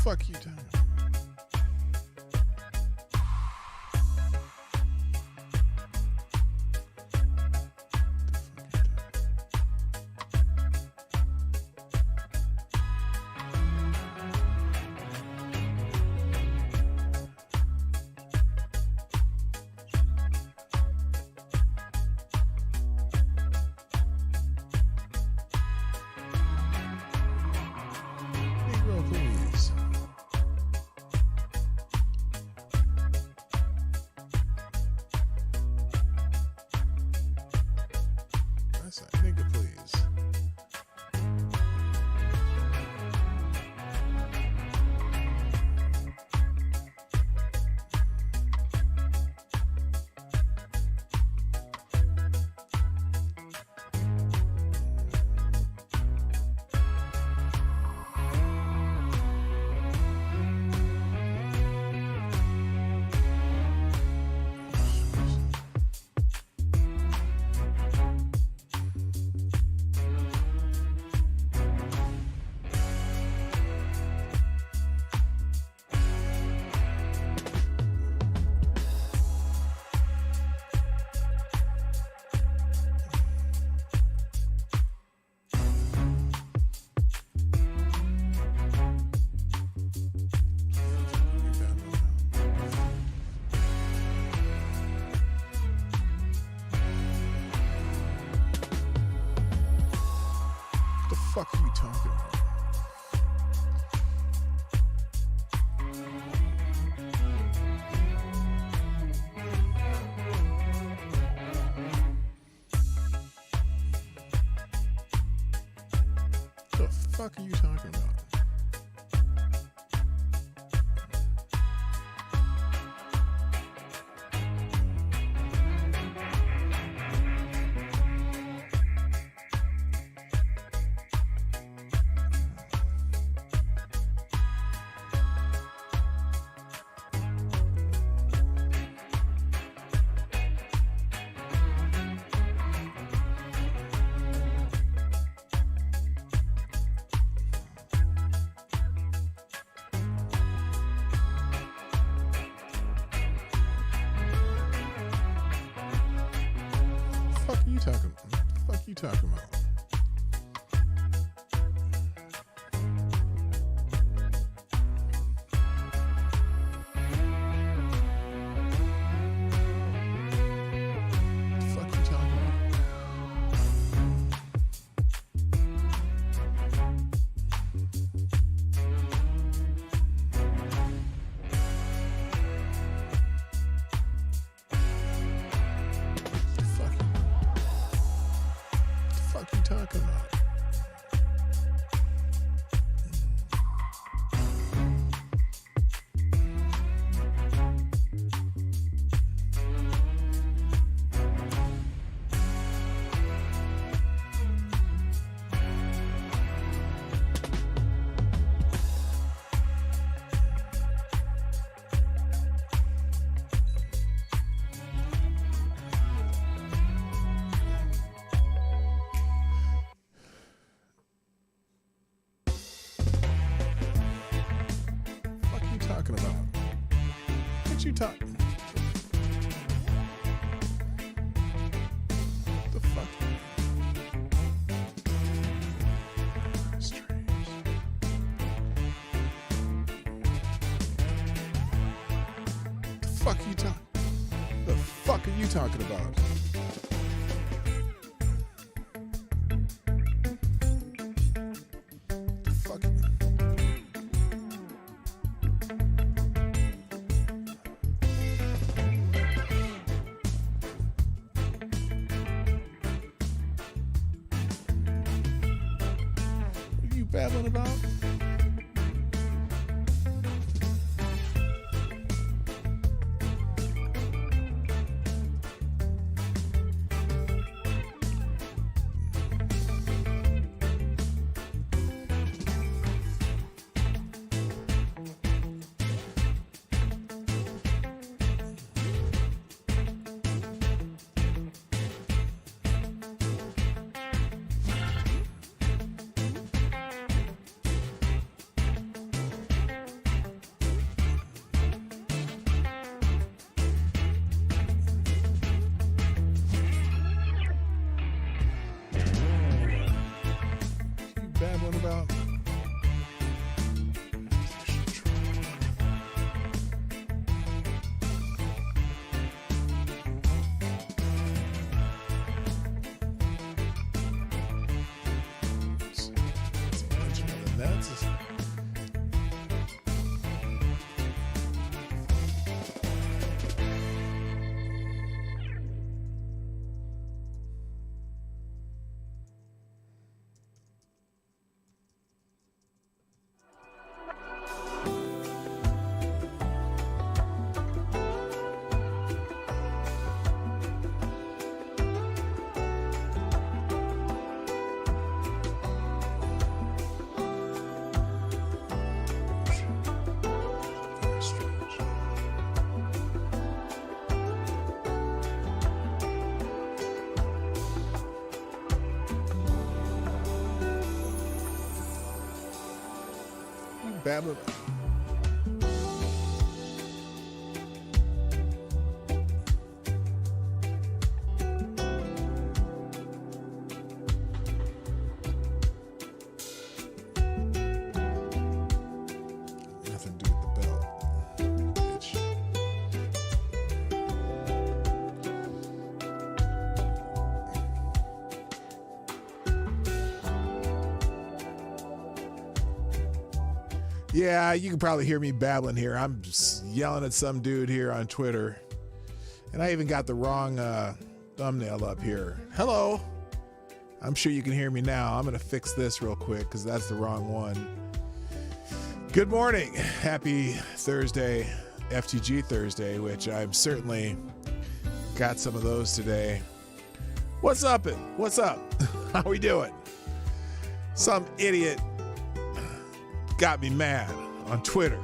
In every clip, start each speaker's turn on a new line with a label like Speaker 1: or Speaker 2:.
Speaker 1: fuck you doing? Nigga, please. The fuck are you talking about? The fuck are you talking about? The fuck you talking about? Talking about? What you talking? The fuck? Strange. The fuck you talking? The fuck are you talking about? The fuck? Babbling about? That's very strange. Babbling. Nothing to do with the bell, bitch. Yeah, you can probably hear me babbling here. I'm just yelling at some dude here on Twitter. And I even got the wrong thumbnail up here. Hello. I'm sure you can hear me now. I'm going to fix this real quick because that's the wrong one. Good morning. Happy Thursday, FTG Thursday, which I'm certainly got some of those today. What's up? What's up? How we doing? Some idiot got me mad on Twitter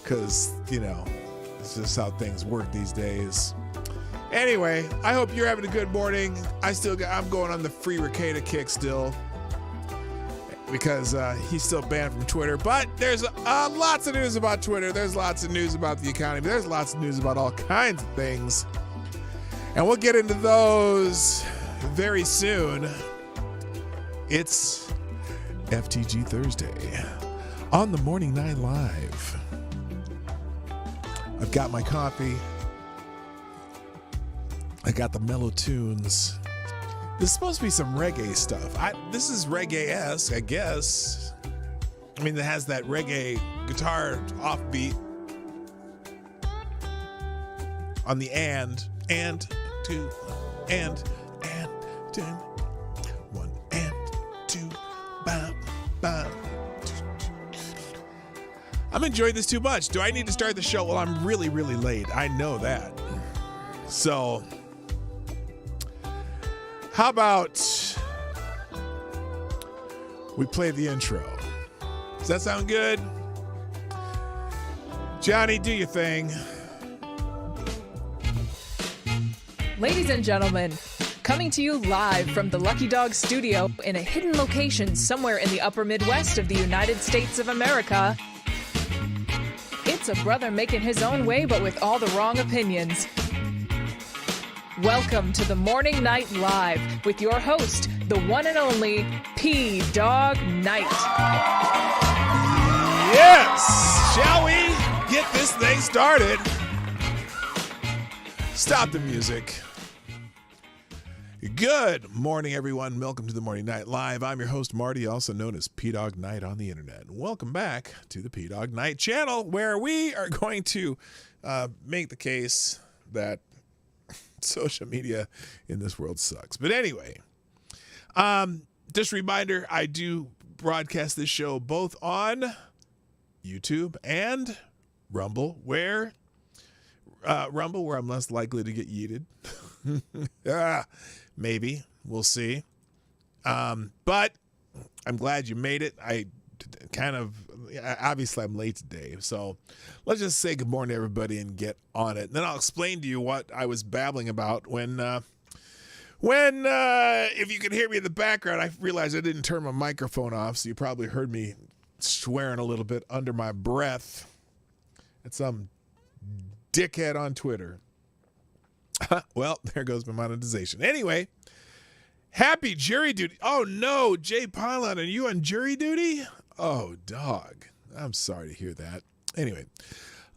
Speaker 1: because, you know, it's just how things work these days. Anyway, I hope you're having a good morning. I'm going on the free Ricada kick still because he's still banned from Twitter. But there's lots of news about Twitter. There's lots of news about the economy. There's lots of news about all kinds of things. And we'll get into those very soon. It's FTG Thursday on the Morning Night Live. I've got my coffee. I got the mellow tunes. This is supposed to be some reggae stuff. This is reggae-esque, I guess. I mean, it has that reggae guitar offbeat on the and, two, and, two, one, and, two, bam, bam. I'm enjoying this too much. Do I need to start the show? Well, I'm really, really late. I know that. So, how about we play the intro? Does that sound good? Johnny, do your thing.
Speaker 2: Ladies and gentlemen, coming to you live from the Lucky Dog studio in a hidden location somewhere in the upper Midwest of the United States of America, it's a brother making his own way but with all the wrong opinions. Welcome to the Morning Night Live with your host, the one and only Dawg Knight.
Speaker 1: Yes! Shall we get this thing started? Stop the music. Good morning, everyone. Welcome to the Morning Night Live. I'm your host, Marty, also known as Dawg Knight on the internet. Welcome back to the Dawg Knight Channel, where we are going to make the case that social media in this world sucks. But anyway, just a reminder, I do broadcast this show both on YouTube and Rumble, where I'm less likely to get yeeted. Maybe. We'll see. But I'm glad you made it. Obviously I'm late today. So let's just say good morning to everybody and get on it. And then I'll explain to you what I was babbling about when if you can hear me in the background, I realized I didn't turn my microphone off. So you probably heard me swearing a little bit under my breath at some dickhead on Twitter. Well, there goes my monetization. Anyway, happy jury duty. Oh, no, Jay Pylon, are you on jury duty? Oh, dog. I'm sorry to hear that. Anyway,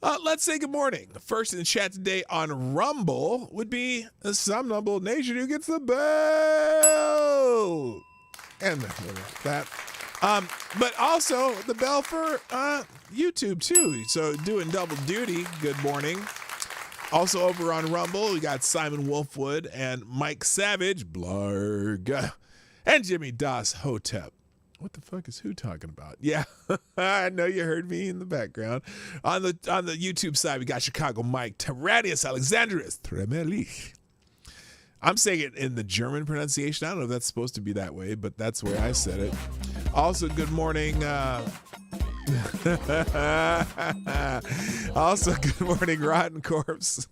Speaker 1: let's say good morning. First in the chat today on Rumble would be the Somnumble Nation who gets the bell. And that. But also the bell for YouTube too. So doing double duty. Good morning. Also over on Rumble, we got Simon Wolfwood and Mike Savage, Blarg, and Jimmy Das Hotep. What the fuck is who talking about? Yeah, I know you heard me in the background. On the YouTube side, we got Chicago Mike, Terradius Alexandrus Tremelich. I'm saying it in the German pronunciation. I don't know if that's supposed to be that way, but that's the way I said it. Also, good morning. Also, good morning, Rotten Corpse.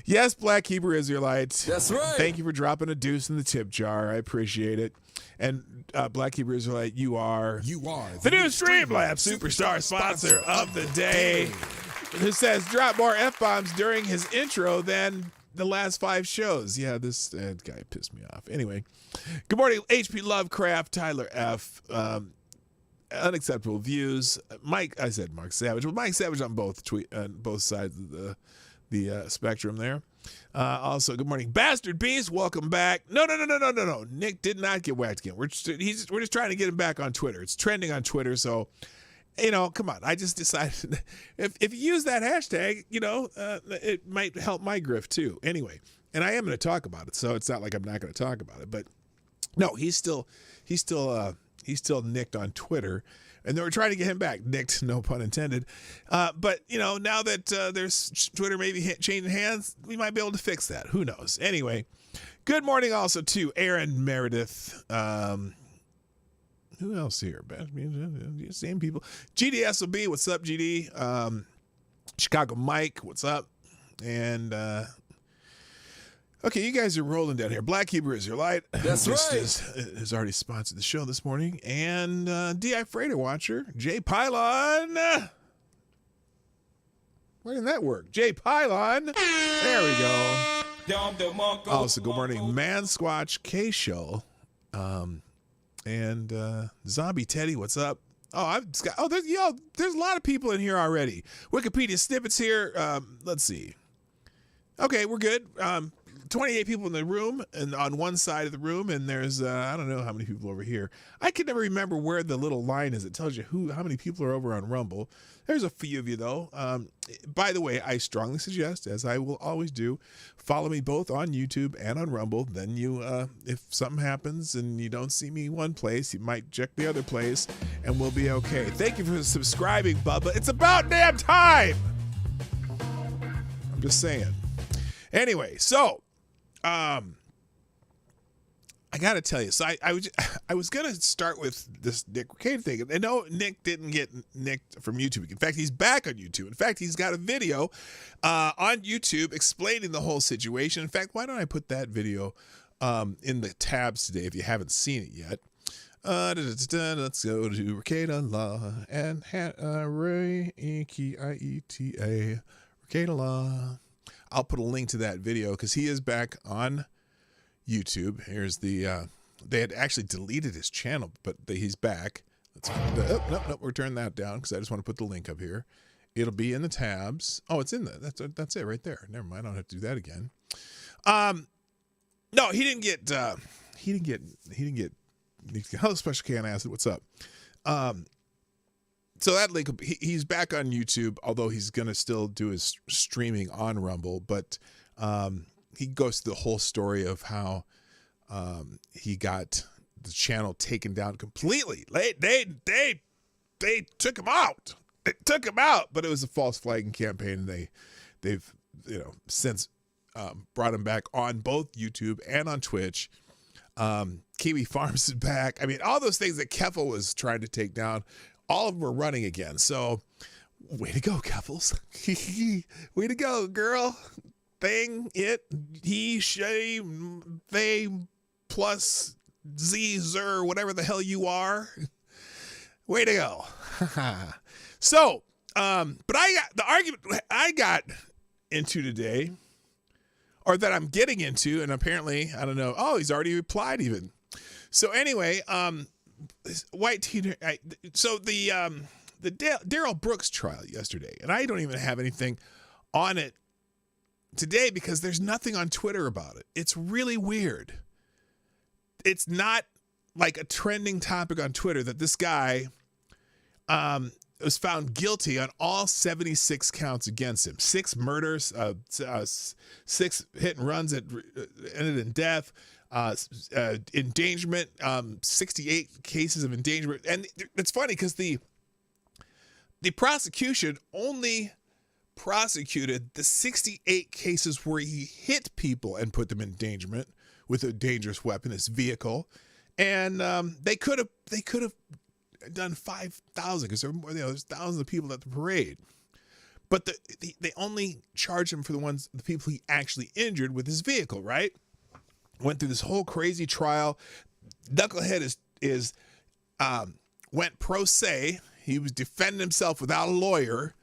Speaker 1: Yes, Black Hebrew Israelite.
Speaker 3: That's right.
Speaker 1: Thank you for dropping a deuce in the tip jar. I appreciate it. And Black Hebrew Israelite, you are the new Streamlabs Superstar sponsor of the day, who says drop more F-bombs during his intro than the last 5 shows. Yeah, this guy pissed me off. Anyway, good morning, HP Lovecraft, Tyler F., Unacceptable Views, Mike. I said Mark Savage. Well, Mike Savage on both sides of the spectrum there. Also, good morning, Bastard Beast. Welcome back. No. Nick did not get whacked again. We're just trying to get him back on Twitter. It's trending on Twitter, so come on. I just decided if you use that hashtag, it might help my grift too. Anyway, and I am going to talk about it, so it's not like I'm not going to talk about it. But no, he's still nicked on Twitter, and they were trying to get him back. Nicked, no pun intended. But now that there's Twitter maybe changing hands, we might be able to fix that. Who knows? Anyway, good morning also to Aaron Meredith. Who else here? Same people. GDSOB, what's up, GD? Chicago Mike, what's up? And okay, you guys are rolling down here. Black Hebrew Israelite.
Speaker 3: That's right.
Speaker 1: Has already sponsored the show this morning. And DI Freighter Watcher, Jay Pylon. Why didn't that work? Jay Pylon. There we go. Also, good morning, Man Squatch K Show. And Zombie Teddy, what's up? There's a lot of people in here already. Wikipedia snippets here. Let's see. Okay, we're good. 28 people in the room, and on one side of the room, and there's I don't know how many people over here. I can never remember where the little line is. It tells you how many people are over on Rumble. There's a few of you though. By the way, I strongly suggest, as I will always do, follow me both on YouTube and on Rumble. Then you, if something happens and you don't see me one place, you might check the other place, and we'll be okay. Thank you for subscribing, Bubba. It's about damn time. I'm just saying. Anyway, so. I got to tell you, so I was going to start with this Nick Ricade thing. And no, Nick didn't get nicked from YouTube. In fact, he's back on YouTube. In fact, he's got a video on YouTube explaining the whole situation. In fact, why don't I put that video in the tabs today if you haven't seen it yet? Let's go to Ricade Allah and Ray Kieta Ricade Allah. I'll put a link to that video because he is back on YouTube. Here's the, they had actually deleted his channel, but he's back. Nope, we're turning that down because I just want to put the link up here. It'll be in the tabs. Oh, it's in there. That's it right there. Never mind. I don't have to do that again. No, he didn't get, hello, Special Can Acid. What's up? So that link, he's back on YouTube, although he's going to still do his streaming on Rumble, but he goes through the whole story of how he got the channel taken down completely. They took him out. They took him out, but it was a false flagging campaign. And they've since brought him back on both YouTube and on Twitch. Kiwi Farms is back. I mean, all those things that Keffel was trying to take down, all of them are running again. So, way to go, Keffels. Way to go, girl. Thing, it, he, she, they, plus Z, Zer, whatever the hell you are. Way to go. So, but the argument I got into today, or that I'm getting into, and apparently, I don't know, he's already replied even. So anyway, White Teen, so the Daryl Brooks trial yesterday, and I don't even have anything on it today because there's nothing on Twitter about it. It's really weird. It's not like a trending topic on Twitter that this guy was found guilty on all 76 counts against him. 6 murders, 6 hit and runs that ended in death, endangerment, 68 cases of endangerment. And it's funny because the prosecution only prosecuted the 68 cases where he hit people and put them in endangerment with a dangerous weapon, his vehicle. And they could have done 5,000 because there's thousands of people at the parade, but they only charged him for the people he actually injured with his vehicle. Right? Went through this whole crazy trial. Knucklehead went pro se. He was defending himself without a lawyer,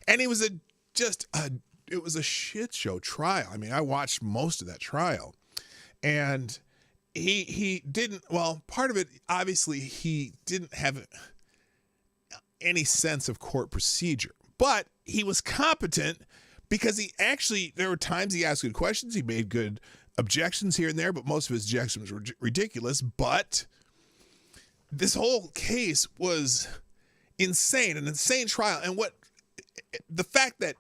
Speaker 1: and he was it was a shit show trial. I mean, I watched most of that trial, and he didn't, well, part of it, obviously, he didn't have any sense of court procedure, but he was competent because there were times he asked good questions, he made good objections here and there, but most of his objections were ridiculous. But this whole case was insane, an insane trial. And the fact that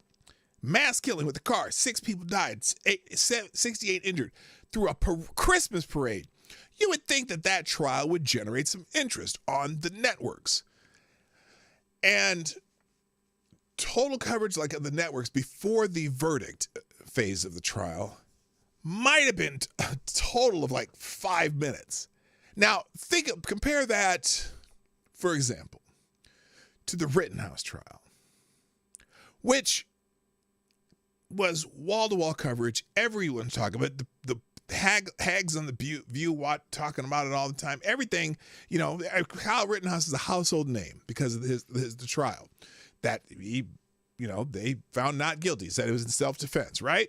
Speaker 1: mass killing with the car, 6 people died, 68 injured, through a Christmas parade, you would think that trial would generate some interest on the networks. And total coverage like of the networks before the verdict phase of the trial might have been a total of like 5 minutes. Now, compare that, for example, to the Rittenhouse trial, which was wall-to-wall coverage. Everyone's talking about it. The hags on the View talking about it all the time. Everything, Kyle Rittenhouse is a household name because of the trial that they found not guilty. Said it was in self-defense, right?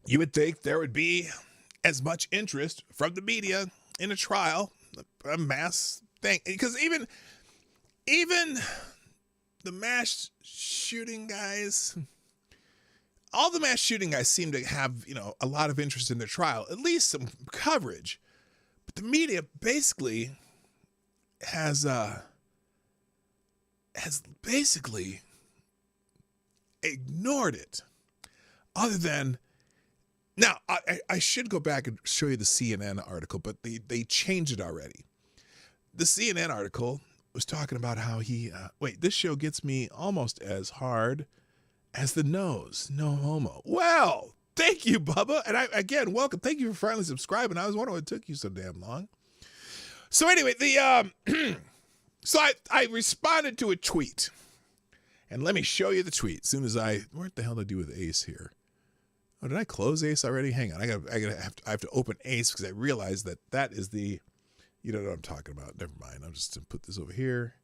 Speaker 1: You would think there would be as much interest from the media in a trial, a mass thing, because even the mass shooting guys. All the mass shooting guys seem to have, a lot of interest in their trial, at least some coverage. But the media basically has basically ignored it. Other than, now, I should go back and show you the CNN article, but they changed it already. The CNN article was talking about how this show gets me almost as hard as the nose, no homo. Well, thank you, Bubba. And welcome. Thank you for finally subscribing. I was wondering what took you so damn long. So anyway, I responded to a tweet. And let me show you the tweet. As soon as what the hell did I do with Ace here? Oh, did I close Ace already? Hang on. I have to open Ace because I realized that is the, you know what I'm talking about. Never mind. I'm just going to put this over here.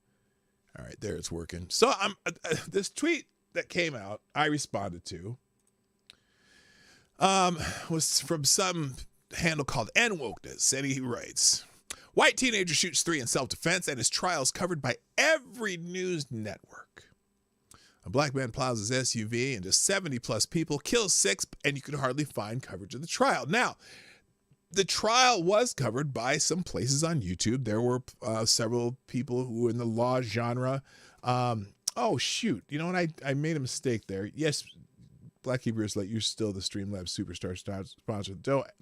Speaker 1: All right, there, it's working. So this tweet that came out, I responded to, was from some handle called N-Wokeness, and he writes, white teenager shoots 3 in self-defense and his trial is covered by every news network. A black man plows his SUV into 70-plus people, kills 6, and you could hardly find coverage of the trial. Now, the trial was covered by some places on YouTube. There were several people who were in the law genre. Oh, shoot. You know what? I made a mistake there. Yes, Black Hebrews, you're still the Streamlabs Superstar sponsor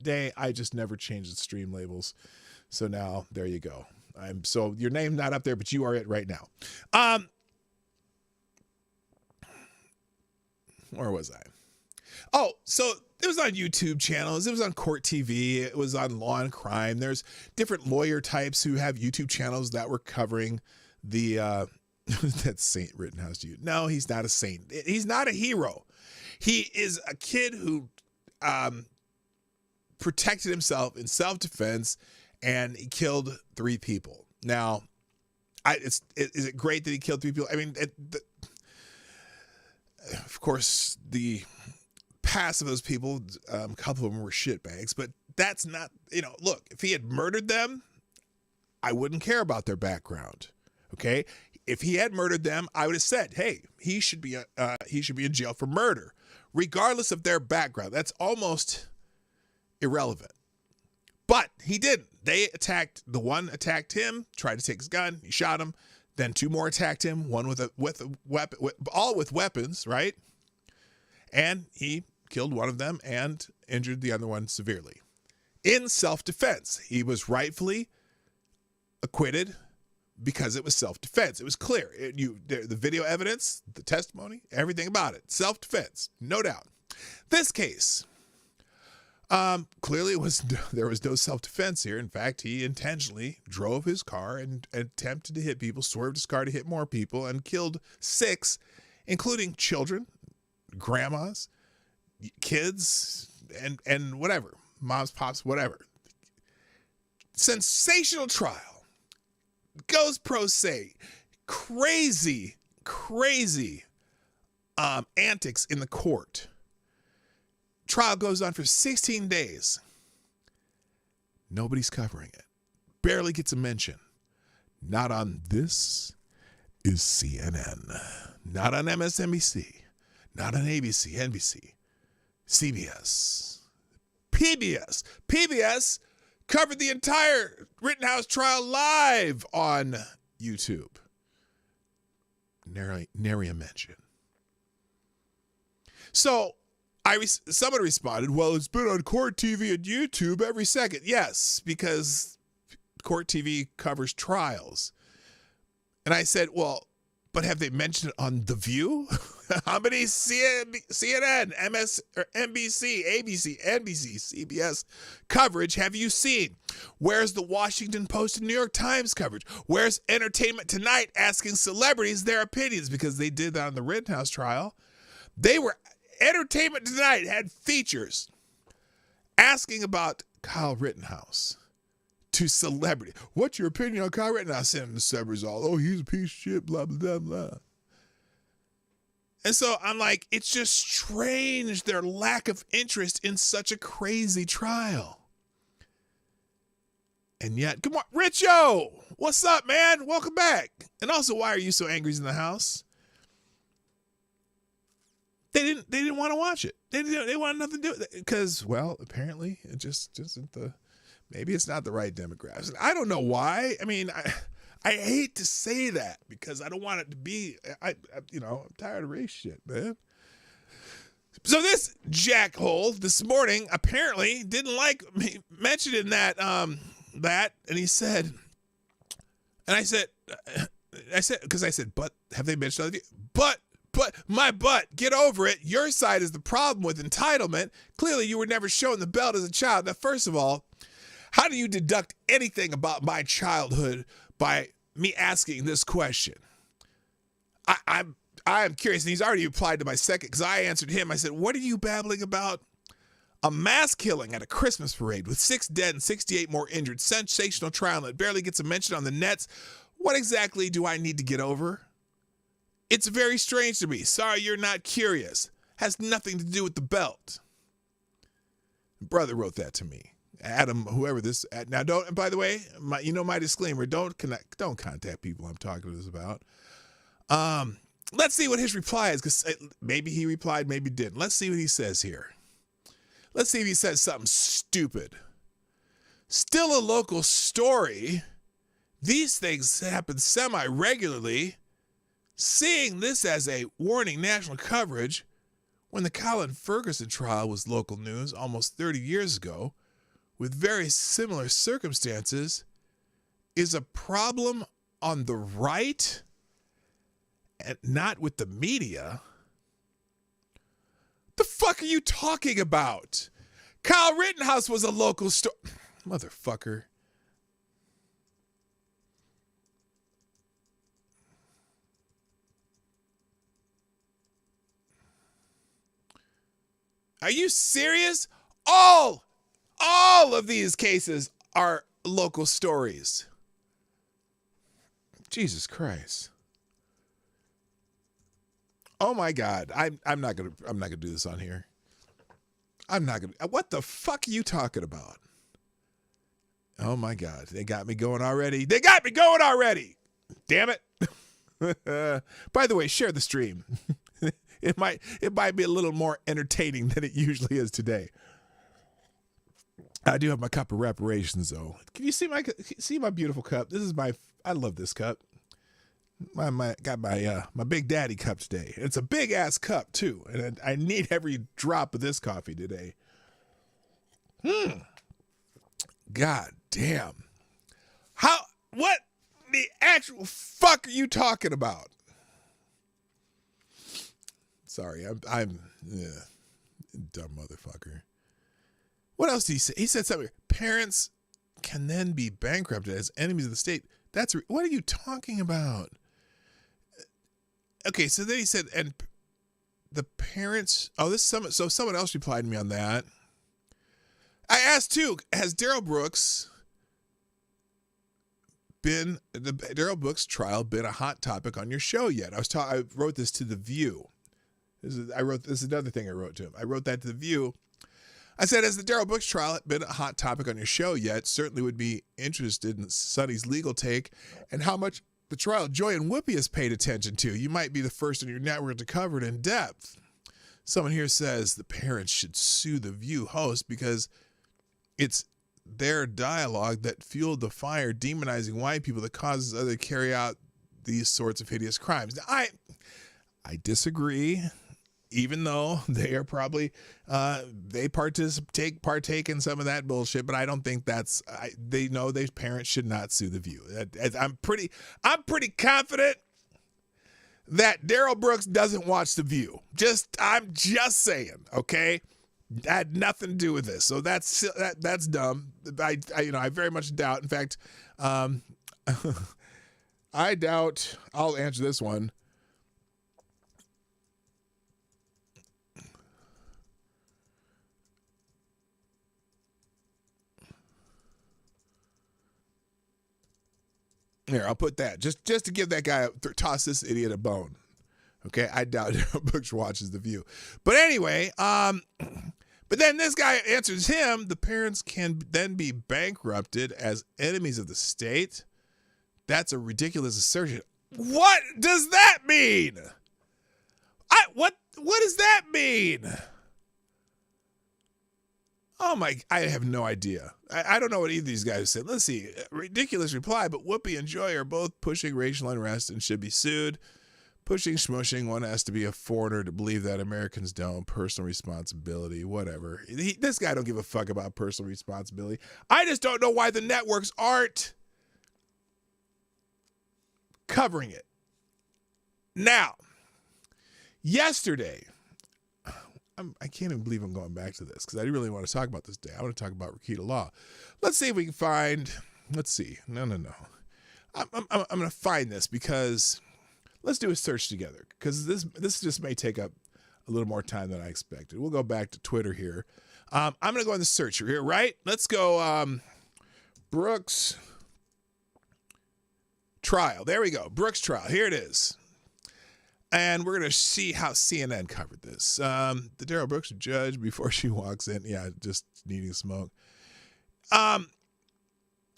Speaker 1: day. I just never changed the stream labels. So now, there you go. So your name not up there, but you are it right now. Where was I? Oh, so it was on YouTube channels. It was on Court TV. It was on Law and Crime. There's different lawyer types who have YouTube channels that were covering the... That's Saint Rittenhouse to you. No, he's not a saint. He's not a hero. He is a kid who protected himself in self-defense, and he killed 3 people. Now, is it great that he killed 3 people? I mean, of course, the past of those people, a couple of them were shitbags, but that's not, look, if he had murdered them, I wouldn't care about their background. Okay? If he had murdered them, I would have said, hey, he should be in jail for murder, regardless of their background. That's almost irrelevant. But he didn't. The one attacked him, tried to take his gun, he shot him. Then two more attacked him, one with a weapon, all with weapons, right? And he killed one of them and injured the other one severely. In self-defense, he was rightfully acquitted because it was self-defense. It was clear. The video evidence, the testimony, everything about it. Self-defense, no doubt. This case, clearly there was no self-defense here. In fact, he intentionally drove his car and attempted to hit people, swerved his car to hit more people, and killed 6, including children, grandmas, kids, and whatever, moms, pops, whatever. Sensational trial. Goes pro se. Crazy antics in the court. Trial goes on for 16 days. Nobody's covering it. Barely gets a mention. Not on This Is CNN. Not on MSNBC. Not on ABC, NBC, CBS, PBS. PBS covered the entire Rittenhouse trial live on YouTube. Nary a mention. So someone responded, well, it's been on Court TV and YouTube every second. Yes, because Court TV covers trials. And I said, well, but have they mentioned it on The View? How many CNN, NBC, ABC, NBC, CBS coverage have you seen? Where's the Washington Post and New York Times coverage? Where's Entertainment Tonight asking celebrities their opinions? Because they did that on the Rittenhouse trial. Entertainment Tonight had features asking about Kyle Rittenhouse to celebrity. What's your opinion on Kyle Rittenhouse? And the celebrities all, oh, he's a piece of shit, blah, blah, blah, blah. And so I'm like, it's just strange their lack of interest in such a crazy trial. And yet, come on, Richo, what's up, man? Welcome back. And also, why are you so angry in the house? They didn't want to watch it. They wanted nothing to do with it because, well, apparently it just isn't maybe it's not the right demographics. I don't know why. I mean, I hate to say that because I don't want it to be. I'm tired of race shit, man. So this jackhole this morning apparently didn't like me mentioning that and he said, and I said, but have they mentioned other? But my butt, get over it. Your side is the problem with entitlement. Clearly, you were never shown the belt as a child. Now, first of all, how do you deduct anything about my childhood by me asking this question? I'm curious, and he's already replied to my second, because I answered him. I said, what are you babbling about? A mass killing at a Christmas parade with 6 dead and 68 more injured. Sensational trial that barely gets a mention on the nets. What exactly do I need to get over? It's very strange to me. Sorry you're not curious. Has nothing to do with the belt. Brother wrote that to me. Adam, whoever this. Now, don't. And by the way, my disclaimer. Don't contact people I'm talking to this about. Let's see what his reply is, because maybe he replied, maybe didn't. Let's see what he says here. Let's see if he says something stupid. Still a local story. These things happen semi-regularly. Seeing this as a warning national coverage when the Colin Ferguson trial was local news almost 30 years ago with very similar circumstances is a problem on the right and not with the media. The fuck are you talking about? Kyle Rittenhouse was a local story. Motherfucker. Are you serious? All of these cases are local stories. Jesus Christ. Oh my God. I'm not gonna do this on here. What the fuck are you talking about? Oh my God. They got me going already. Damn it. By the way, share the stream. It might be a little more entertaining than it usually is today. I do have my cup of reparations, though. Can you see my beautiful cup? I love this cup. Got my Big Daddy cup today. It's a big ass cup too, and I need every drop of this coffee today. God damn. What the actual fuck are you talking about? Sorry, I'm dumb motherfucker. What else did he say? He said something. Parents can then be bankrupted as enemies of the state. What are you talking about? Okay, so then he said, and the parents. Oh, so someone else replied to me on that. I asked too. Has Darrell Brooks trial been a hot topic on your show yet? I wrote this to The View. This is another thing I wrote to him. I wrote that to The View. I said, has the Darrell Brooks trial been a hot topic on your show yet? Certainly would be interested in Sonny's legal take and how much the trial Joy and Whoopi has paid attention to. You might be the first in your network to cover it in depth. Someone here says the parents should sue the View host because it's their dialogue that fueled the fire demonizing white people that causes others to carry out these sorts of hideous crimes. Now, I disagree. Even though they are probably they partake in some of that bullshit, but I don't think they know their parents should not sue the View. I'm pretty confident that Darrell Brooks doesn't watch the View. I'm just saying, okay? That had nothing to do with this, so that's dumb. I very much doubt. In fact, I doubt. I'll answer this one. Here, I'll put that just to give that guy toss this idiot a bone. Okay, I doubt Butch watches The View, but anyway, but then this guy answers him. The parents can then be bankrupted as enemies of the state. That's a ridiculous assertion. What does that mean? What does that mean? Oh my, I have no idea. I don't know what either of these guys said. Let's see. Ridiculous reply, but Whoopi and Joy are both pushing racial unrest and should be sued. Pushing, smushing, one has to be a foreigner to believe that Americans don't. Personal responsibility, whatever. This guy don't give a fuck about personal responsibility. I just don't know why the networks aren't covering it. Now, yesterday, I can't even believe I'm going back to this because I really want to talk about this day. I want to talk about Rakita Law. Let's see if we can find. Let's see. No. I'm going to find this because let's do a search together because this just may take up a little more time than I expected. We'll go back to Twitter here. I'm going to go in the search here, right? Let's go Brooks trial. There we go. Brooks trial. Here it is. And we're going to see how CNN covered this. The Darrell Brooks judge before she walks in. Yeah, just needing smoke.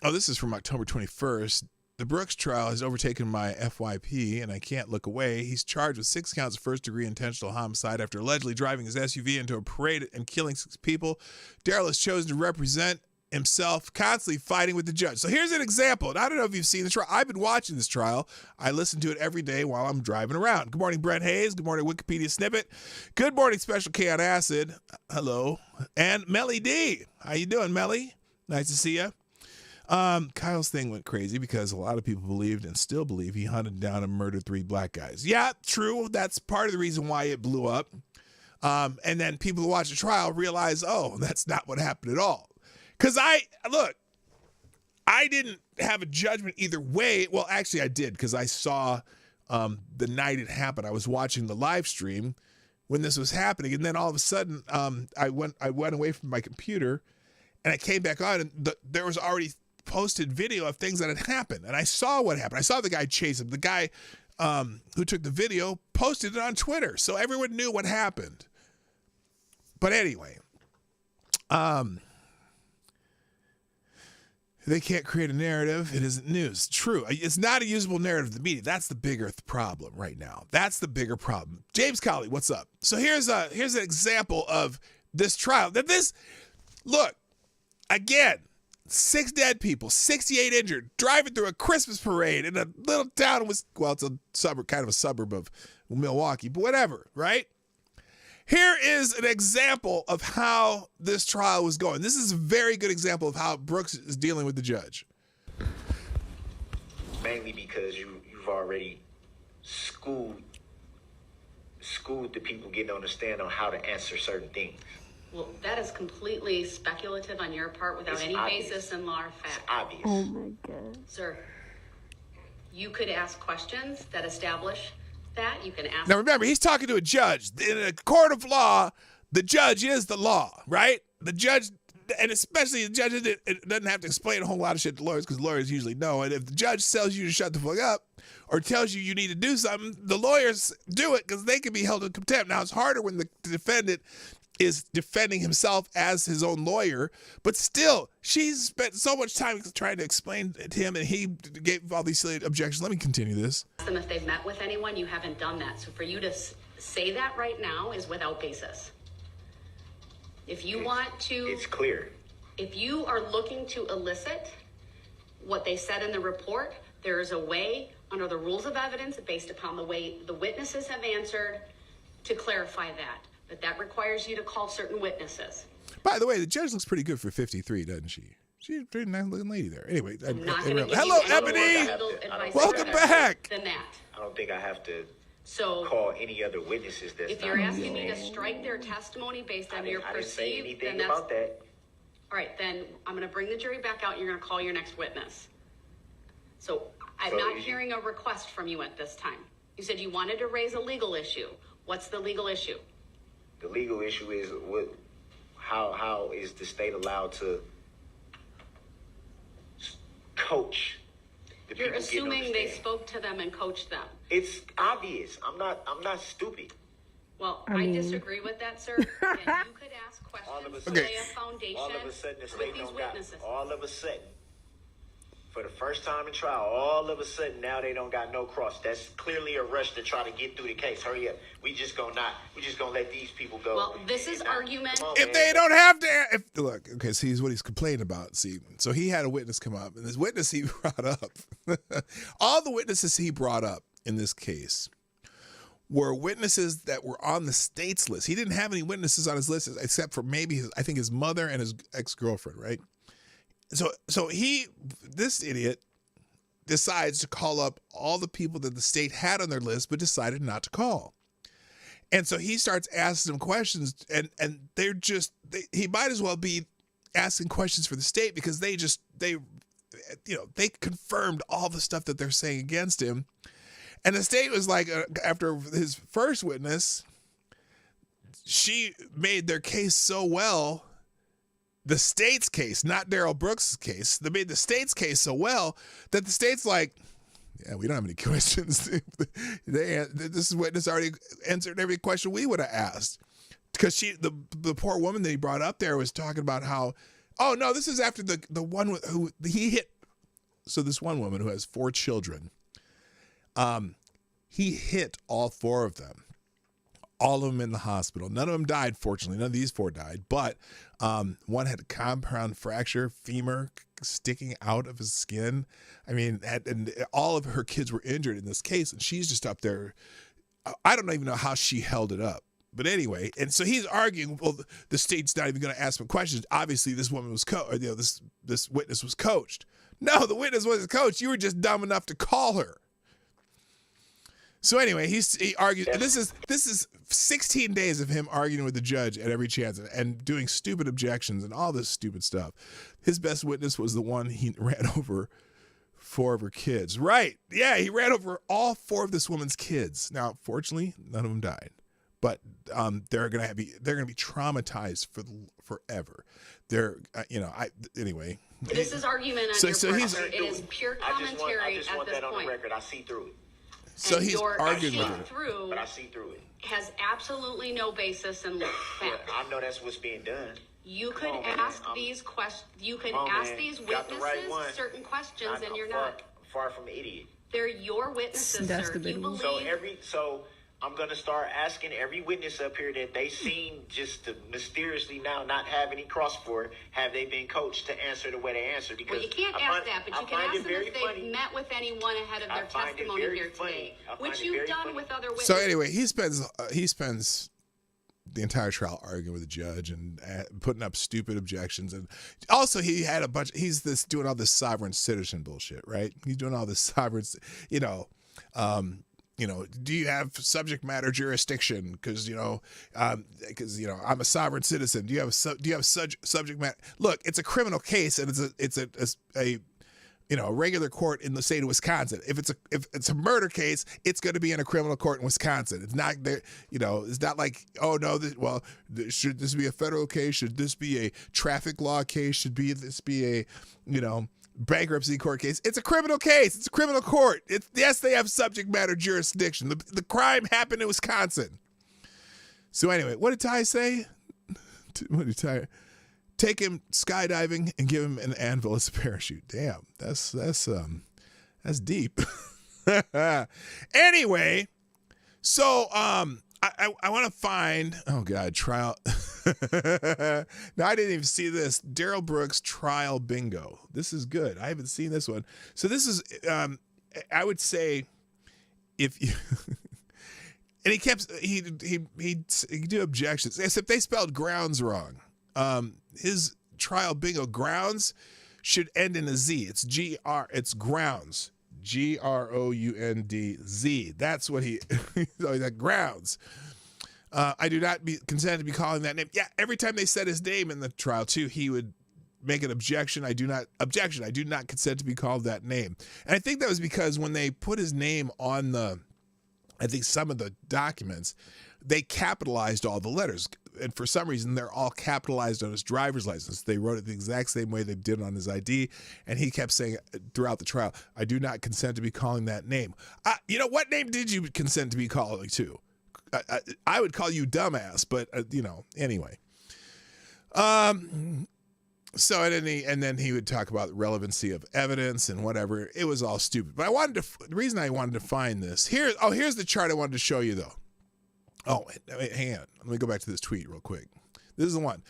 Speaker 1: This is from October 21st. The Brooks trial has overtaken my FYP, and I can't look away. He's charged with 6 counts of first-degree intentional homicide after allegedly driving his SUV into a parade and killing 6 people. Darrell has chosen to represent himself, constantly fighting with the judge. So here's an example. And I don't know if you've seen this trial. I've been watching this trial. I listen to it every day while I'm driving around. Good morning, Brent Hayes. Good morning, Wikipedia Snippet. Good morning, Special K on Acid. Hello. And Melly D. How you doing, Melly? Nice to see you. Kyle's thing went crazy because a lot of people believed and still believe he hunted down and murdered 3 black guys. Yeah, true. That's part of the reason why it blew up. And then people who watch the trial realize, oh, that's not what happened at all. Because I didn't have a judgment either way. Well, actually, I did because I saw the night it happened. I was watching the live stream when this was happening, and then all of a sudden, I went away from my computer, and I came back on, and there was already posted video of things that had happened, and I saw what happened. I saw the guy chase him. The guy who took the video posted it on Twitter, so everyone knew what happened. But anyway, they can't create a narrative. It isn't news. True. It's not a usable narrative of the media. That's the bigger problem right now. That's the bigger problem. James Colley, what's up? So here's an example of this trial. Look, Again, 6 dead people, 68 injured, driving through a Christmas parade in a little town. Well, it's a suburb, kind of a suburb of Milwaukee, but whatever, right? Here is an example of how this trial was going. This is a very good example of how Brooks is dealing with the judge.
Speaker 3: Mainly because you've already schooled the people getting on the stand on how to answer certain things.
Speaker 4: Well, that is completely speculative on your part without any basis in law or fact.
Speaker 3: It's obvious.
Speaker 5: Oh my God.
Speaker 4: Sir, you could ask questions that establish that. You can ask.
Speaker 1: Now remember, he's talking to a judge. In a court of law, the judge is the law, right? The judge, and especially the judge, it doesn't have to explain a whole lot of shit to lawyers because lawyers usually know. And if the judge tells you to shut the fuck up or tells you need to do something, the lawyers do it because they can be held in contempt. Now, it's harder when the defendant is defending himself as his own lawyer, but still, she's spent so much time trying to explain to him, and he gave all these silly objections. Let me continue this.
Speaker 4: Ask them if they've met with anyone. You haven't done that. So for you to say that right now is without basis. If you want to...
Speaker 3: It's clear.
Speaker 4: If you are looking to elicit what they said in the report, there is a way under the rules of evidence based upon the way the witnesses have answered to clarify that. But that requires you to call certain witnesses.
Speaker 1: By the way, the judge looks pretty good for 53, doesn't she? She's a pretty nice looking lady there. Anyway,
Speaker 4: I'm not going to give
Speaker 1: hello,
Speaker 4: you any
Speaker 1: Ebony.
Speaker 4: legal advice
Speaker 1: Welcome back.
Speaker 4: than that.
Speaker 3: I don't think I have to
Speaker 4: So
Speaker 3: call any other witnesses. That's
Speaker 4: if
Speaker 3: not
Speaker 4: you're
Speaker 3: on
Speaker 4: asking me
Speaker 3: the
Speaker 4: to
Speaker 3: stand.
Speaker 4: strike their testimony based on your
Speaker 3: I didn't say
Speaker 4: perceived,
Speaker 3: anything
Speaker 4: then that's
Speaker 3: about that.
Speaker 4: all right. Then I'm going to bring the jury back out. And you're going to call your next witness. So I'm
Speaker 3: So
Speaker 4: not
Speaker 3: you-
Speaker 4: hearing a request from you at this time. You said you wanted to raise a legal issue. What's the legal issue?
Speaker 3: The legal issue is how is the state allowed to coach the
Speaker 4: You're
Speaker 3: people getting on the
Speaker 4: assuming they
Speaker 3: stand?
Speaker 4: spoke to them and coached them.
Speaker 3: It's obvious. I'm not stupid.
Speaker 4: Well,
Speaker 5: I
Speaker 4: I
Speaker 5: mean-
Speaker 4: disagree with that, sir. And you could ask
Speaker 3: All of a
Speaker 4: questions to
Speaker 3: sudden,
Speaker 4: lay a foundation
Speaker 3: all of a sudden the
Speaker 4: with
Speaker 3: state
Speaker 4: these
Speaker 3: don't got.
Speaker 4: witnesses.
Speaker 3: All of a sudden, for the first time in trial, all of a sudden now they don't got no cross. That's clearly a rush to try to get through the case. Hurry up. We just gonna let these people go.
Speaker 4: Well, this is
Speaker 3: And now-
Speaker 4: argument-
Speaker 3: come on,
Speaker 1: If
Speaker 3: man.
Speaker 1: they don't have to, look, okay, see, he's what he's complaining about. See, so he had a witness come up, and this witness he brought up, all the witnesses he brought up in this case were witnesses that were on the state's list. He didn't have any witnesses on his list except for maybe I think his mother and his ex-girlfriend, right? So this idiot decides to call up all the people that the state had on their list, but decided not to call. And so he starts asking them questions, and he might as well be asking questions for the state because they confirmed all the stuff that they're saying against him. And the state was like, after his first witness, she made their case so well, the state's case, not Daryl Brooks' case, they made the state's case so well that the state's like, yeah, we don't have any questions. This witness already answered every question we would have asked. Because the poor woman that he brought up there was talking about how, oh no, this is after the one who he hit. So this one woman who has 4 children, he hit all 4 of them. All of them in the hospital. None of them died, fortunately. None of these 4 died. But one had a compound fracture, femur sticking out of his skin. I mean, and all of her kids were injured in this case. And she's just up there. I don't even know how she held it up. But anyway, and so he's arguing, well, the state's not even going to ask him questions. Obviously, this woman was this witness was coached. No, the witness wasn't coached. You were just dumb enough to call her. So anyway, he argues. And this is 16 days of him arguing with the judge at every chance and doing stupid objections and all this stupid stuff. His best witness was the one he ran over 4 of her kids. Right? Yeah, he ran over all 4 of this woman's kids. Now, fortunately, none of them died, but they're gonna be traumatized forever. Anyway.
Speaker 4: This is argument on your part, sir. It is pure commentary
Speaker 3: I just want
Speaker 4: at this
Speaker 3: that on
Speaker 4: point.
Speaker 3: the record. I see through it.
Speaker 1: So
Speaker 4: And
Speaker 1: he's
Speaker 4: your
Speaker 1: arguing with
Speaker 4: see
Speaker 1: her.
Speaker 4: through
Speaker 3: But I see through it.
Speaker 4: has absolutely no basis in
Speaker 3: Yeah,
Speaker 4: fact.
Speaker 3: I know that's what's being done.
Speaker 4: You could
Speaker 3: Come on, man.
Speaker 4: ask these questions. You could
Speaker 3: Come on,
Speaker 4: ask
Speaker 3: man.
Speaker 4: these
Speaker 3: Got the right
Speaker 4: witnesses
Speaker 3: one.
Speaker 4: certain questions, and
Speaker 3: I'm
Speaker 4: you're
Speaker 3: far,
Speaker 4: not.
Speaker 3: far from an idiot.
Speaker 4: They're your witnesses,
Speaker 5: That's
Speaker 4: sir.
Speaker 5: the big
Speaker 4: You
Speaker 5: one.
Speaker 4: believe
Speaker 3: So I'm going to start asking every witness up here that they seem just to mysteriously now not have any cross for, have they been coached to answer the way they answer? Because
Speaker 4: Well, you can't ask that, but you can ask them if they've met with anyone ahead of their testimony here today, which you've done with other witnesses.
Speaker 1: So anyway, he spends the entire trial arguing with the judge and putting up stupid objections, and also he had a bunch. He's doing all this sovereign citizen bullshit, right? He's doing all this sovereign, do you have subject matter jurisdiction? Because I'm a sovereign citizen. Do you have subject matter? Look, it's a criminal case, and it's a regular court in the state of Wisconsin. If it's a murder case, it's going to be in a criminal court in Wisconsin. It's not there. It's not like, oh no, should this be a federal case? Should this be a traffic law case? Should this be a bankruptcy court case? It's a criminal case. It's a criminal court. Yes, they have subject matter jurisdiction. The crime happened in Wisconsin. So anyway, what did Ty say? What did Ty? Take him skydiving and give him an anvil as a parachute. Damn, that's deep. Anyway, so I want to find, oh God, trial. Now, I didn't even see this. Darrell Brooks trial bingo. This is good. I haven't seen this one. So this is, I would say, if you, and he do objections, except they spelled grounds wrong. His trial bingo, grounds should end in a Z. It's grounds. GROUNDZ. That's what that grounds. I do not consent to be calling that name. Yeah, every time they said his name in the trial too, he would make an objection. I do not consent to be called that name. And I think that was because when they put his name on some of the documents, they capitalized all the letters. And for some reason, they're all capitalized on his driver's license. They wrote it the exact same way they did on his ID. And he kept saying throughout the trial, I do not consent to be calling that name. What name did you consent to be calling to? I would call you dumbass, but, anyway. So, and then he would talk about the relevancy of evidence and whatever. It was all stupid. But the reason I wanted to find this, here's the chart I wanted to show you, though. Oh, wait, hang on. Let me go back to this tweet real quick. This is the one.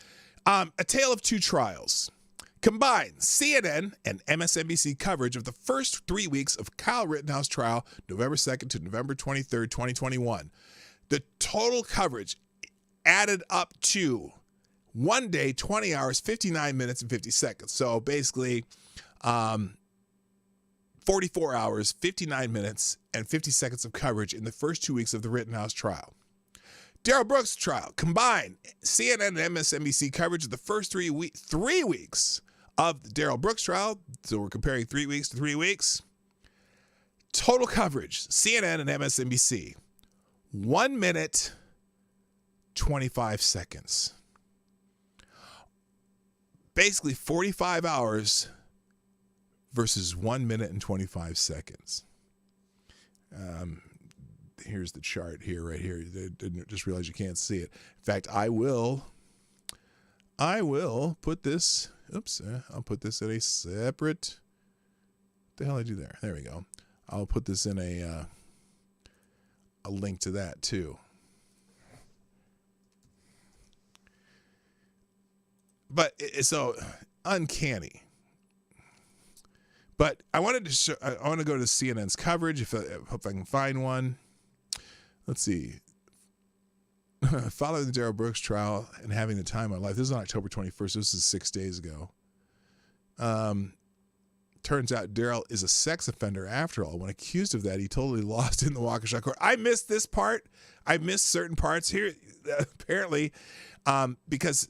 Speaker 1: A tale of two trials. Combined CNN and MSNBC coverage of the first 3 weeks of Kyle Rittenhouse trial, November 2nd to November 23rd, 2021. The total coverage added up to 1 day, 20 hours, 59 minutes, and 50 seconds. So basically, 44 hours, 59 minutes, and 50 seconds of coverage in the first 2 weeks of the Rittenhouse trial. Darrell Brooks trial, combined CNN and MSNBC coverage of the first 3 weeks of the Darrell Brooks trial. So we're comparing 3 weeks to 3 weeks. Total coverage, CNN and MSNBC, 1 minute, 25 seconds. Basically 45 hours versus 1 minute and 25 seconds. Here's the chart right here. Didn't just realize you can't see it. In fact, I will put this, I'll put this in a separate, what the hell did I do there? There we go. I'll put this in a link to that too. But it's so uncanny. But I want to go to CNN's coverage if I can find one. Let's see. Following the Darrell Brooks trial and having the time of my life. This is on October 21st. This is 6 days ago. Turns out Darrell is a sex offender after all. When accused of that, he totally lost in the Waukesha court. I missed this part. I missed certain parts here, apparently, because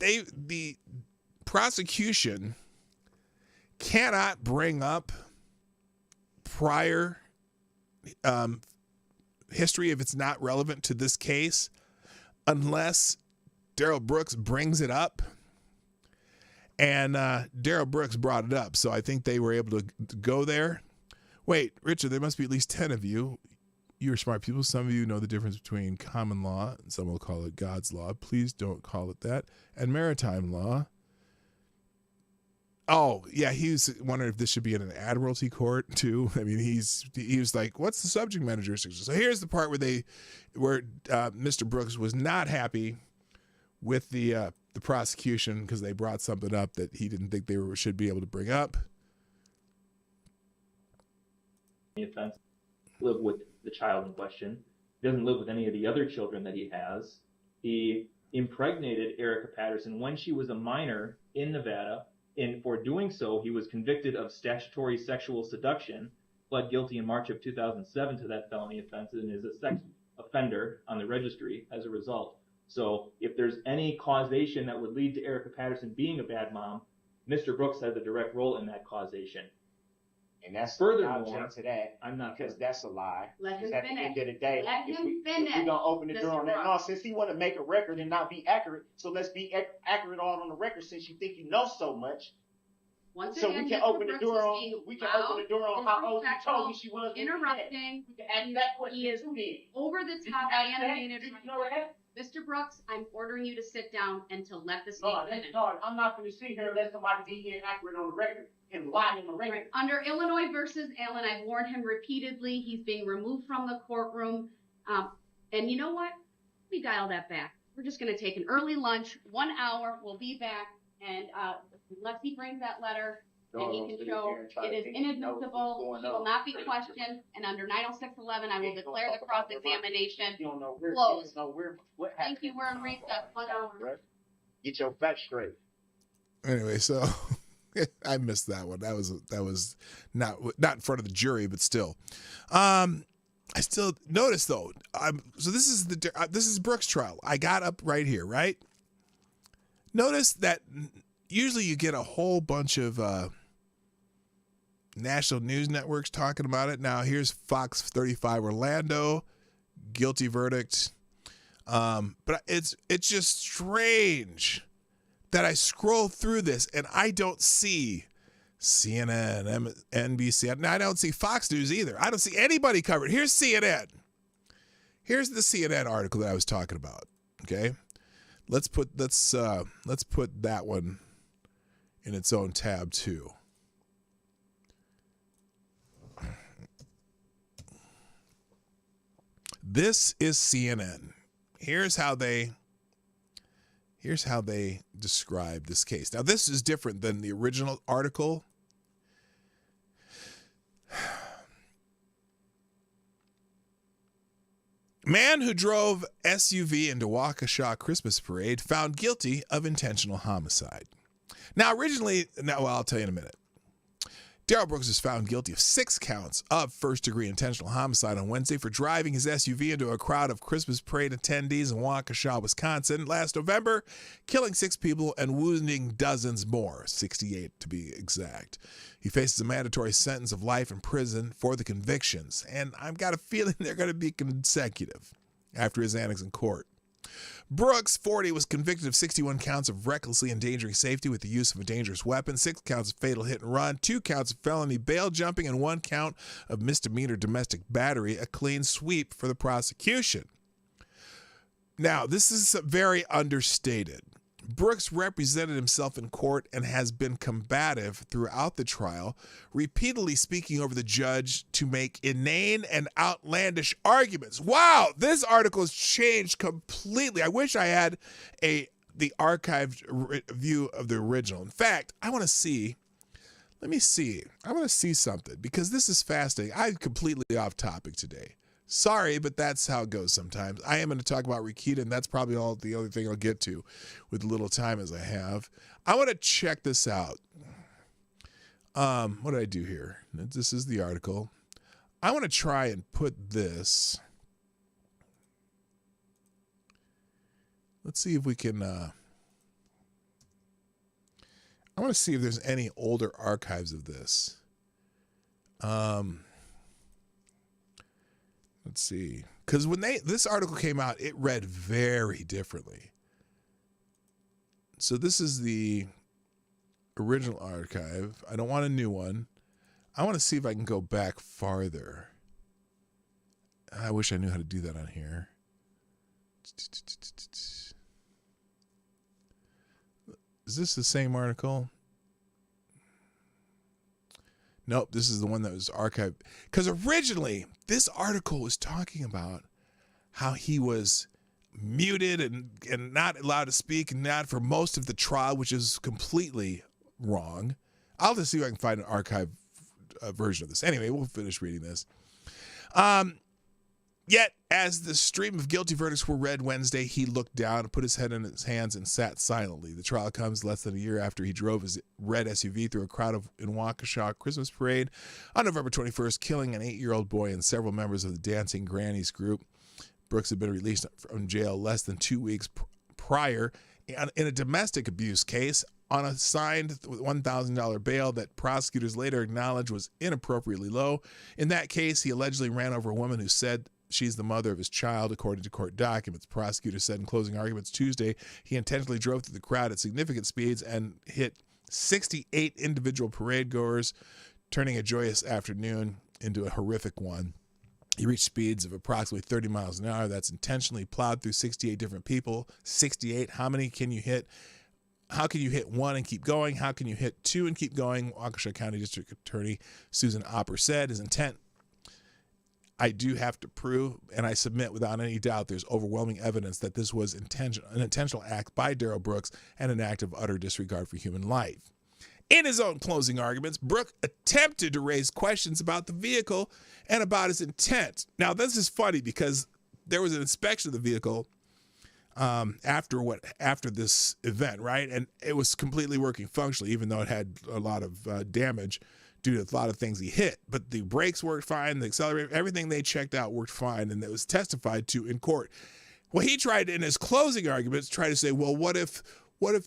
Speaker 1: the prosecution cannot bring up prior history if it's not relevant to this case unless Darrell Brooks brings it up. And Darrell Brooks brought it up, so I think they were able to go there. Wait, Richard, there must be at least 10 of you. You're smart people. Some of you know the difference between common law, and some will call it God's law. Please don't call it that. And maritime law. Oh, yeah, he's wondering if this should be in an admiralty court too. I mean, he was like, "What's the subject matter jurisdiction?" So here's the part where Mr. Brooks was not happy with the prosecution because they brought something up that he didn't think should be able to bring up.
Speaker 5: The offense live with the child in question. He doesn't live with any of the other children that he has. He impregnated Erica Patterson when she was a minor in Nevada. And for doing so, he was convicted of statutory sexual seduction, pled guilty in March of 2007 to that felony offense, and is a sex offender on the registry as a result. So if there's any causation that would lead to Erica Patterson being a bad mom, Mr. Brooks has a direct role in that causation.
Speaker 3: And that's
Speaker 5: Furthermore,
Speaker 3: I object to that.
Speaker 5: I'm not
Speaker 3: because that's a lie.
Speaker 4: Let him
Speaker 3: At the
Speaker 4: finish.
Speaker 3: end of the day,
Speaker 4: Let
Speaker 3: if
Speaker 4: him
Speaker 3: we
Speaker 4: finish.
Speaker 3: we're gonna open the
Speaker 4: Mr.
Speaker 3: door on that
Speaker 4: Brooks.
Speaker 3: nonsense, he want to make a record and not be accurate. So let's be accurate on the record since you think you know so much.
Speaker 4: Once
Speaker 3: So
Speaker 4: again,
Speaker 3: we can
Speaker 4: Mr.
Speaker 3: open the
Speaker 4: Brooks
Speaker 3: door
Speaker 4: is
Speaker 3: on.
Speaker 4: being
Speaker 3: We can
Speaker 4: loud,
Speaker 3: open the door on how old you told me
Speaker 4: disrespectful,
Speaker 3: she was.
Speaker 4: interrupting.
Speaker 3: We can ask that question
Speaker 4: He is
Speaker 3: too. Then
Speaker 4: over the
Speaker 3: Did you
Speaker 4: top
Speaker 3: ask that?
Speaker 4: animated.
Speaker 3: Did you know that?
Speaker 4: Mr. Brooks, I'm ordering you to sit down and to let the
Speaker 3: No,
Speaker 4: state finish.
Speaker 3: no, I'm not going to sit here and let somebody be inaccurate on the record and lie on the record.
Speaker 4: Right. Under Illinois versus Allen, I've warned him repeatedly. He's being removed from the courtroom. And you know what? Let me dial that back. We're just going to take an early lunch, 1 hour. We'll be back. And unless he brings that letter and he can show it is inadmissible, he will not be questioned. And under 906.11, I will declare the cross-examination closed.
Speaker 3: What
Speaker 4: Thank you. We're in recess. 1 hour.
Speaker 3: Get your facts straight.
Speaker 1: Anyway, so I missed that one. That was not in front of the jury, but still. I still notice though. So this is Brooks' trial. I got up right here, right? Notice that usually you get a whole bunch of national news networks talking about it. Now here's Fox 35 Orlando, guilty verdict. But it's just strange that I scroll through this and I don't see CNN, NBC. Now I don't see Fox News either. I don't see anybody covered. Here's CNN. Here's the CNN article that I was talking about. Okay, let's put that one in its own tab too. This is CNN. Here's how they describe this case. Now, this is different than the original article. Man who drove SUV into Waukesha Christmas parade found guilty of intentional homicide. Now, I'll tell you in a minute. Darrell Brooks was found guilty of 6 counts of first-degree intentional homicide on Wednesday for driving his SUV into a crowd of Christmas parade attendees in Waukesha, Wisconsin last November, killing 6 people and wounding dozens more, 68 to be exact. He faces a mandatory sentence of life in prison for the convictions, and I've got a feeling they're going to be consecutive after his annex in court. Brooks, 40, was convicted of 61 counts of recklessly endangering safety with the use of a dangerous weapon, 6 counts of fatal hit and run, 2 counts of felony bail jumping, and 1 count of misdemeanor domestic battery, a clean sweep for the prosecution. Now, this is very understated. Brooks represented himself in court and has been combative throughout the trial, repeatedly speaking over the judge to make inane and outlandish arguments. Wow, this article has changed completely. I wish I had the archived view of the original. In fact, I want to see something because this is fascinating. I'm completely off topic today. Sorry, but that's how it goes sometimes. I am going to talk about Rikita, and that's probably the only thing I'll get to with the little time as I have. I want to check this out. What did I do here? This is the article. I want to try and put this. Let's see if we can. I want to see if there's any older archives of this. Let's see, because when this article came out, it read very differently. So this is the original archive. I don't want a new one. I want to see if I can go back farther. I wish I knew how to do that on here. Is this the same article? Nope, this is the one that was archived. Because originally, this article was talking about how he was muted and not allowed to speak, and not for most of the trial, which is completely wrong. I'll just see if I can find an archive version of this. Anyway, we'll finish reading this. Yet, as the stream of guilty verdicts were read Wednesday, he looked down, put his head in his hands, and sat silently. The trial comes less than a year after he drove his red SUV through a crowd in Waukesha Christmas parade on November 21st, killing an 8-year-old boy and several members of the Dancing Grannies group. Brooks had been released from jail less than 2 weeks prior in a domestic abuse case on a signed $1,000 bail that prosecutors later acknowledged was inappropriately low. In that case, he allegedly ran over a woman who said she's the mother of his child, according to court documents. Prosecutors said in closing arguments Tuesday he intentionally drove through the crowd at significant speeds and hit 68 individual parade goers, turning a joyous afternoon into a horrific one. He reached speeds of approximately 30 miles an hour. That's intentionally plowed through 68 different people. 68. How many can you hit? How can you hit one and keep going? How can you hit two and keep going? Waukesha County District Attorney Susan Opper said his intent, I do have to prove, and I submit without any doubt there's overwhelming evidence that this was an intentional act by Darrell Brooks and an act of utter disregard for human life. In his own closing arguments, Brooks attempted to raise questions about the vehicle and about his intent. Now, this is funny because there was an inspection of the vehicle after this event, right? And it was completely working functionally, even though it had a lot of damage due to a lot of things he hit. But the brakes worked fine, the accelerator, everything they checked out worked fine, and it was testified to in court. Well, he tried in his closing arguments to say, well, what if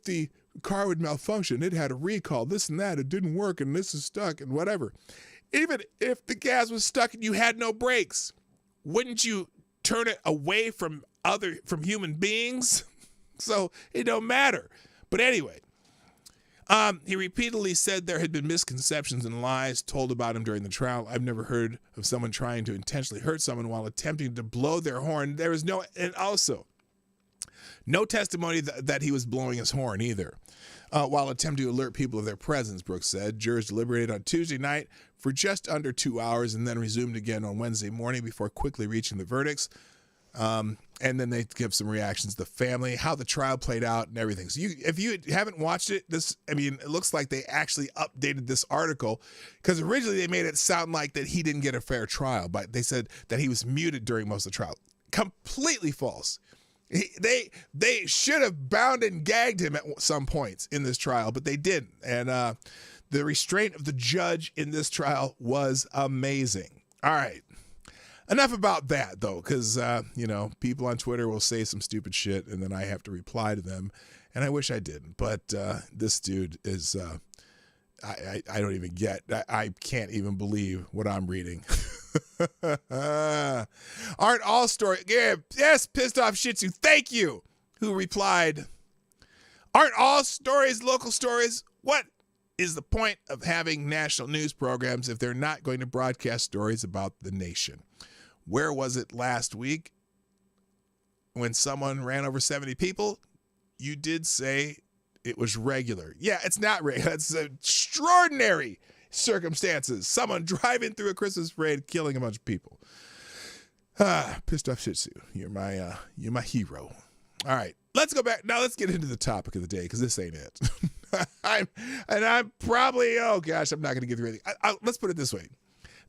Speaker 1: the car would malfunction? It had a recall, this and that, it didn't work, and this is stuck, and whatever. Even if the gas was stuck and you had no brakes, wouldn't you turn it away from human beings? So it don't matter. But anyway, he repeatedly said there had been misconceptions and lies told about him during the trial. I've never heard of someone trying to intentionally hurt someone while attempting to blow their horn. There was and also no testimony that he was blowing his horn either. While attempting to alert people of their presence, Brooks said. Jurors deliberated on Tuesday night for just under 2 hours and then resumed again on Wednesday morning before quickly reaching the verdicts. And then they give some reactions to the family, how the trial played out and everything. So if you haven't watched it, it looks like they actually updated this article because originally they made it sound like that he didn't get a fair trial, but they said that he was muted during most of the trial. Completely false. They should have bound and gagged him at some points in this trial, but they didn't. And the restraint of the judge in this trial was amazing. All right. Enough about that, though, because, people on Twitter will say some stupid shit, and then I have to reply to them, and I wish I didn't. But this dude is, I don't even get, I can't even believe what I'm reading. Aren't all stories, yes, pissed off Shih Tzu, thank you, who replied, aren't all stories local stories? What is the point of having national news programs if they're not going to broadcast stories about the nation? Where was it last week when someone ran over 70 people? You did say it was regular. Yeah, it's not regular. It's extraordinary circumstances. Someone driving through a Christmas parade, killing a bunch of people. Pissed off Shih Tzu. You're my hero. All right, let's go back. Now let's get into the topic of the day because this ain't it. I'm probably, oh gosh, I'm not going to get through anything. Let's put it this way.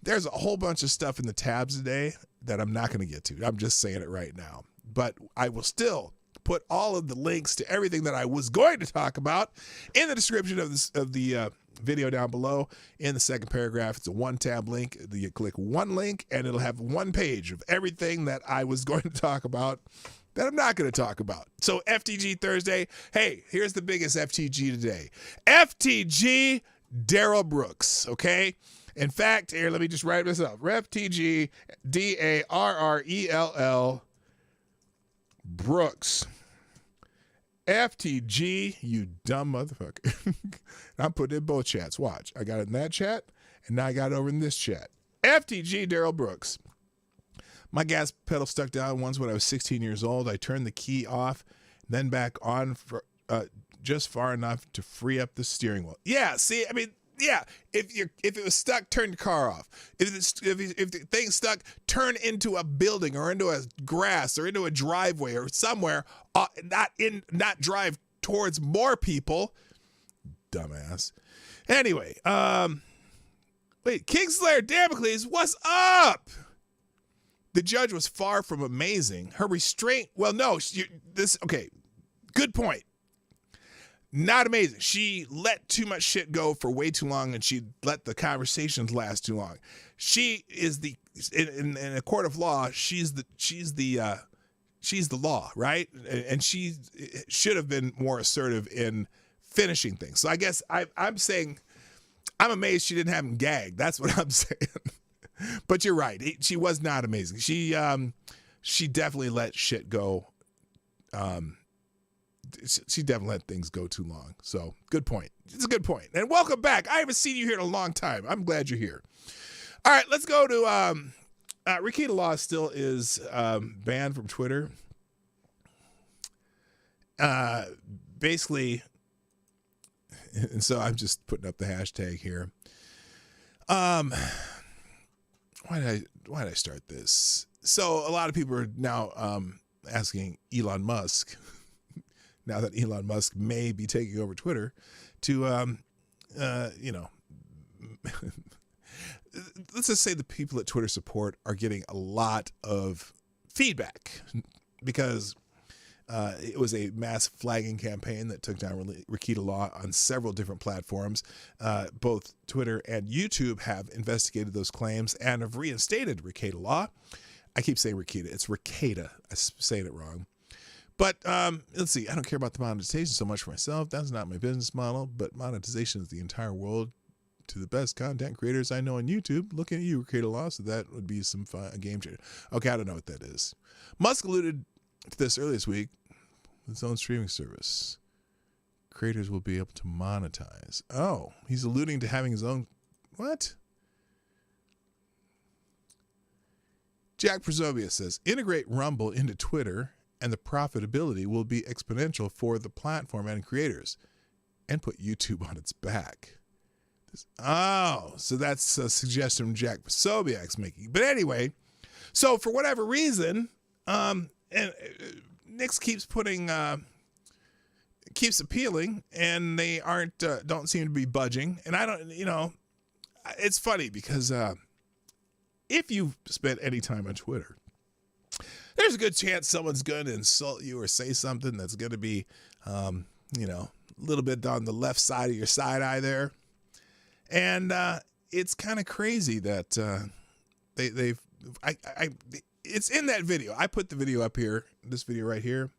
Speaker 1: There's a whole bunch of stuff in the tabs today that I'm not going to get to. I'm just saying it right now. But I will still put all of the links to everything that I was going to talk about in the description of the video down below. In the second paragraph, it's a one-tab link. You click one link, and it'll have one page of everything that I was going to talk about that I'm not going to talk about. So FTG Thursday. Hey, here's the biggest FTG today. FTG Darrell Brooks, okay? In fact, here, let me just write this up. FTG Darrell Brooks. FTG, you dumb motherfucker. I'm putting it in both chats. Watch. I got it in that chat, and now I got it over in this chat. FTG Darrell Brooks. My gas pedal stuck down once when I was 16 years old. I turned the key off, then back on for just far enough to free up the steering wheel. Yeah, see, Yeah, if it was stuck, turn your car off. If the thing's stuck, turn into a building or into a grass or into a driveway or somewhere. Not drive towards more people. Dumbass. Anyway, wait, Kingslayer Damocles, what's up? The judge was far from amazing. Her restraint, well, no, okay, good point. Not amazing. She let too much shit go for way too long, and she let the conversations last too long. She is in a court of law. She's the law, right? And she should have been more assertive in finishing things. So I guess I'm saying I'm amazed she didn't have him gagged. That's what I'm saying. But you're right. She was not amazing. She definitely let shit go. She definitely let things go too long. So good point. It's a good point. And welcome back. I haven't seen you here in a long time. I'm glad you're here. All right, let's go to Rakita Law still is banned from Twitter. Basically, and so I'm just putting up the hashtag here. Why did I start this? So a lot of people are now asking Elon Musk, now that Elon Musk may be taking over Twitter, to let's just say the people at Twitter support are getting a lot of feedback because it was a mass flagging campaign that took down Rakita Law on several different platforms. Both Twitter and YouTube have investigated those claims and have reinstated Rakita Law. I keep saying Rakita. It's Rakita. I'm saying it wrong. But let's see. I don't care about the monetization so much for myself. That's not my business model. But monetization is the entire world to the best content creators I know on YouTube. Looking at you, Rakita Law. So that would be a game changer. Okay, I don't know what that is. Musk alluded to this earlier this week with his own streaming service. Creators will be able to monetize. Oh, he's alluding to having his own. What? Jack Prezobia says, integrate Rumble into Twitter and the profitability will be exponential for the platform and creators, and put YouTube on its back. So that's a suggestion Jack Sobiak's making. But anyway, so for whatever reason, and Nix keeps keeps appealing, and they don't seem to be budging. And I don't, it's funny because if you've spent any time on Twitter, there's a good chance someone's going to insult you or say something that's going to be, a little bit on the left side of your side eye there. And it's kind of crazy that it's in that video. I put the video up here, this video right here.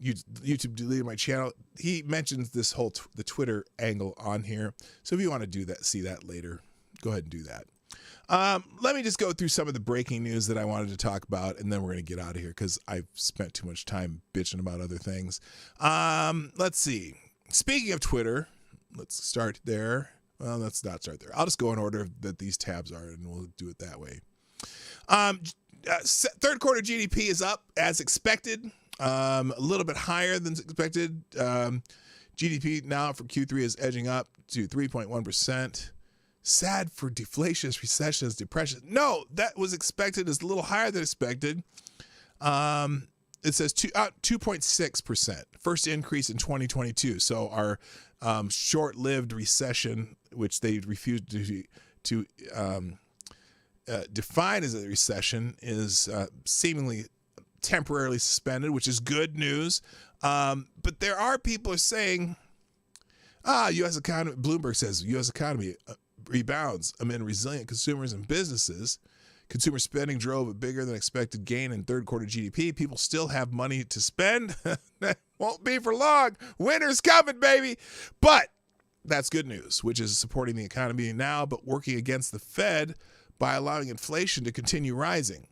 Speaker 1: YouTube deleted my channel. He mentions this whole the Twitter angle on here. So if you want to do that, see that later, go ahead and do that. Let me just go through some of the breaking news that I wanted to talk about, and then we're going to get out of here because I've spent too much time bitching about other things. Let's see. Speaking of Twitter, let's start there. Well, let's not start there. I'll just go in order that these tabs are, and we'll do it that way. Third quarter GDP is up as expected, a little bit higher than expected. GDP now for Q3 is edging up to 3.1%. Sad for deflations, recessions, depression. No, that was expected. It's a little higher than expected. It says 2.6%. First increase in 2022. So our short-lived recession, which they refused to define as a recession, is seemingly temporarily suspended, which is good news. But there are people saying, U.S. economy, Bloomberg says, U.S. economy rebounds amid resilient consumers and businesses. Consumer spending drove a bigger than expected gain in third quarter GDP. People still have money to spend. That won't be for long. Winter's coming, baby. But that's good news, which is supporting the economy now, but working against the Fed by allowing inflation to continue rising.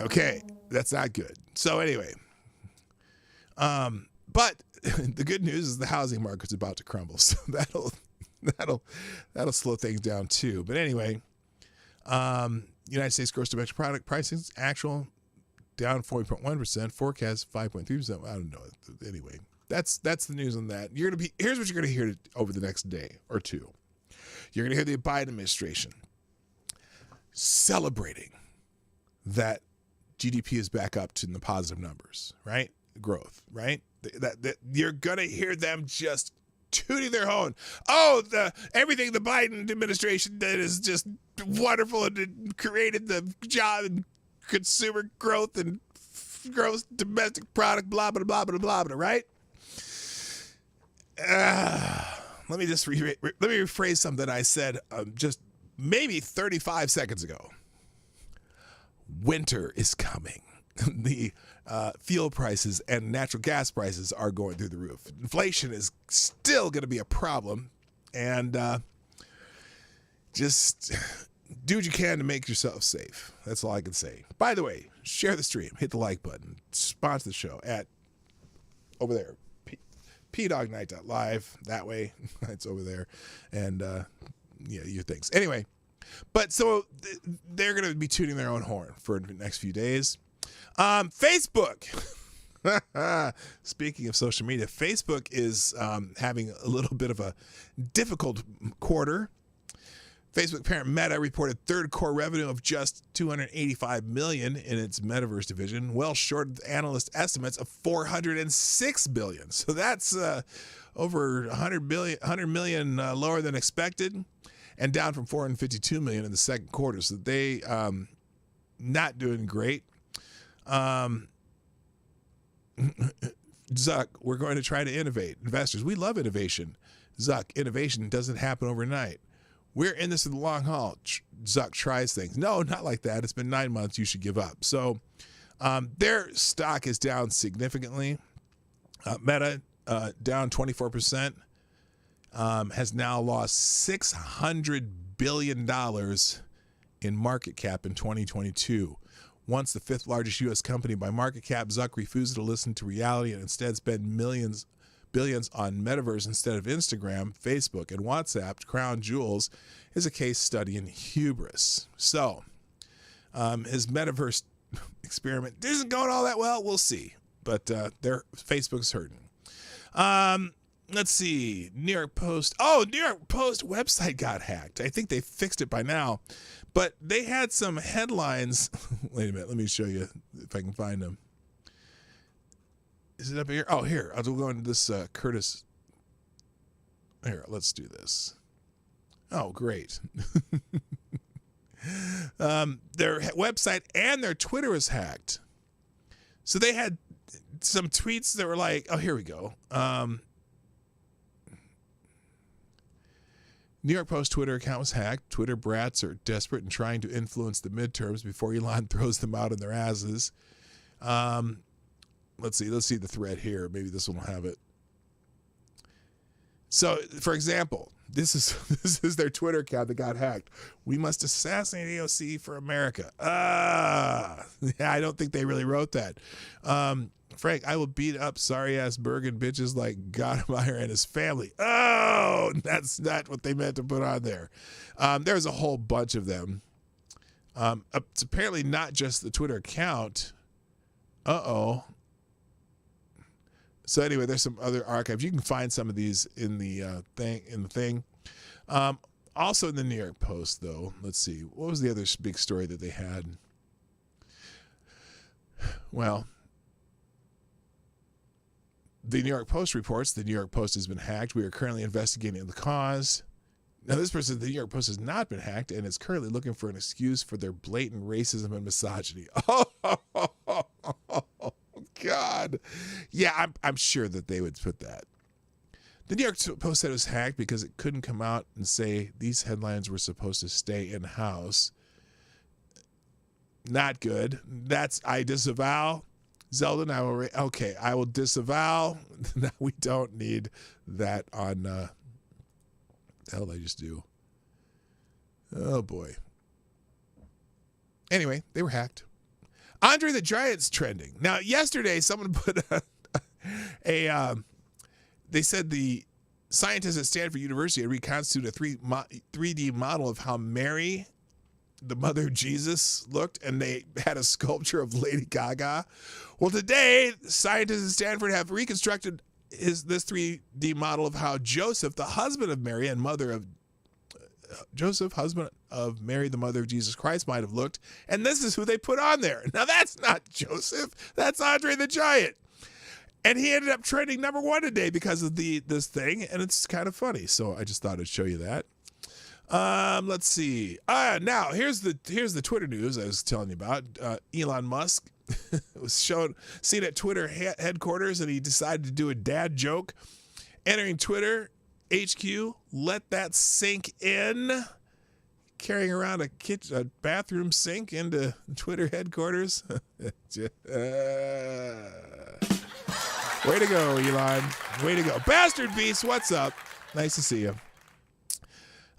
Speaker 1: Okay, that's not good. So anyway, but the good news is the housing market's about to crumble, so that'll slow things down too. But anyway, United States gross domestic product pricing's actual down 4.1%. Forecast 5.3%. I don't know. Anyway, that's the news on that. Here's what you're gonna hear over the next day or two. You're gonna hear the Biden administration celebrating that GDP is back up to the positive numbers, right? Growth, right? That you're gonna hear them just tooting their horn. Oh, everything the Biden administration did is just wonderful, and it created the job and consumer growth and gross domestic product, blah blah blah blah blah blah. Right? Let me rephrase something I said just maybe 35 seconds ago. Winter is coming. The fuel prices and natural gas prices are going through the roof. Inflation is still going to be a problem, and just do what you can to make yourself safe. That's all I can say. By the way, share the stream, hit the like button, sponsor the show at over there, pdawgknight.live. That way, it's over there, and your things. Anyway, but so they're going to be tooting their own horn for the next few days. Facebook. Speaking of social media, Facebook is having a little bit of a difficult quarter. Facebook parent Meta reported third quarter revenue of just $285 million in its metaverse division, well short of analyst estimates of $406 billion. So that's over $100 million lower than expected, and down from $452 million in the second quarter. So they not doing great. Zuck, we're going to try to innovate. Investors, we love innovation. Zuck, innovation doesn't happen overnight. We're in this for the long haul. Zuck tries things. No, not like that. It's been 9 months. You should give up. So their stock is down significantly. Meta, down 24%, has now lost $600 billion in market cap in 2022. Once the fifth largest U.S. company by market cap, Zuck refused to listen to reality and instead spent billions on metaverse instead of Instagram, Facebook, and WhatsApp. Crown Jewels is a case study in hubris. So his metaverse experiment isn't going all that well. We'll see. But Facebook's hurting. Let's see. New York Post. Oh, New York Post website got hacked. I think they fixed it by now. But they had some headlines. Wait a minute. Let me show you if I can find them. Is it up here? Oh, here. I'll go into this Curtis. Here, let's do this. Oh, great. Their website and their Twitter was hacked. So they had some tweets that were like, oh, here we go. New York Post Twitter account was hacked. Twitter brats are desperate and trying to influence the midterms before Elon throws them out on their asses. Let's see the thread here. Maybe this one will have it. So, for example, this is their Twitter account that got hacked. We must assassinate AOC for America. Yeah, I don't think they really wrote that. Frank, I will beat up sorry-ass Bergen bitches like Gottemeyer and his family. Oh, that's not what they meant to put on there. There's a whole bunch of them. It's apparently not just the Twitter account. Uh-oh. So anyway, there's some other archives. You can find some of these in the thing. Also in the New York Post, though. Let's see. What was the other big story that they had? Well, the New York Post reports the New York Post has been hacked. We are currently investigating the cause. Now, this person, the New York Post has not been hacked and is currently looking for an excuse for their blatant racism and misogyny. Oh, God. Yeah, I'm sure that they would put that. The New York Post said it was hacked because it couldn't come out and say these headlines were supposed to stay in-house. Not good. I disavow. Zeldin, I will disavow. We don't need that on, the hell did I just do? Oh, boy. Anyway, they were hacked. Andre the Giant's trending. Now, yesterday, someone put they said the scientists at Stanford University had reconstituted a 3D model of how Mary the mother of Jesus looked, and they had a sculpture of Lady Gaga. Well, today, scientists at Stanford have reconstructed this 3D model of how Joseph, the husband of Mary and mother of Joseph, husband of Mary, the mother of Jesus Christ, might have looked. And this is who they put on there. Now, that's not Joseph. That's Andre the Giant. And he ended up trending #1 today because of this thing, and it's kind of funny. So I just thought I'd show you that. Let's see. Now here's the Twitter news I was telling you about. Elon Musk was seen at Twitter headquarters, and he decided to do a dad joke. Entering Twitter HQ, let that sink in. Carrying around a bathroom sink into Twitter headquarters. Way to go, Elon. Way to go. Bastard Beast, what's up? Nice to see you.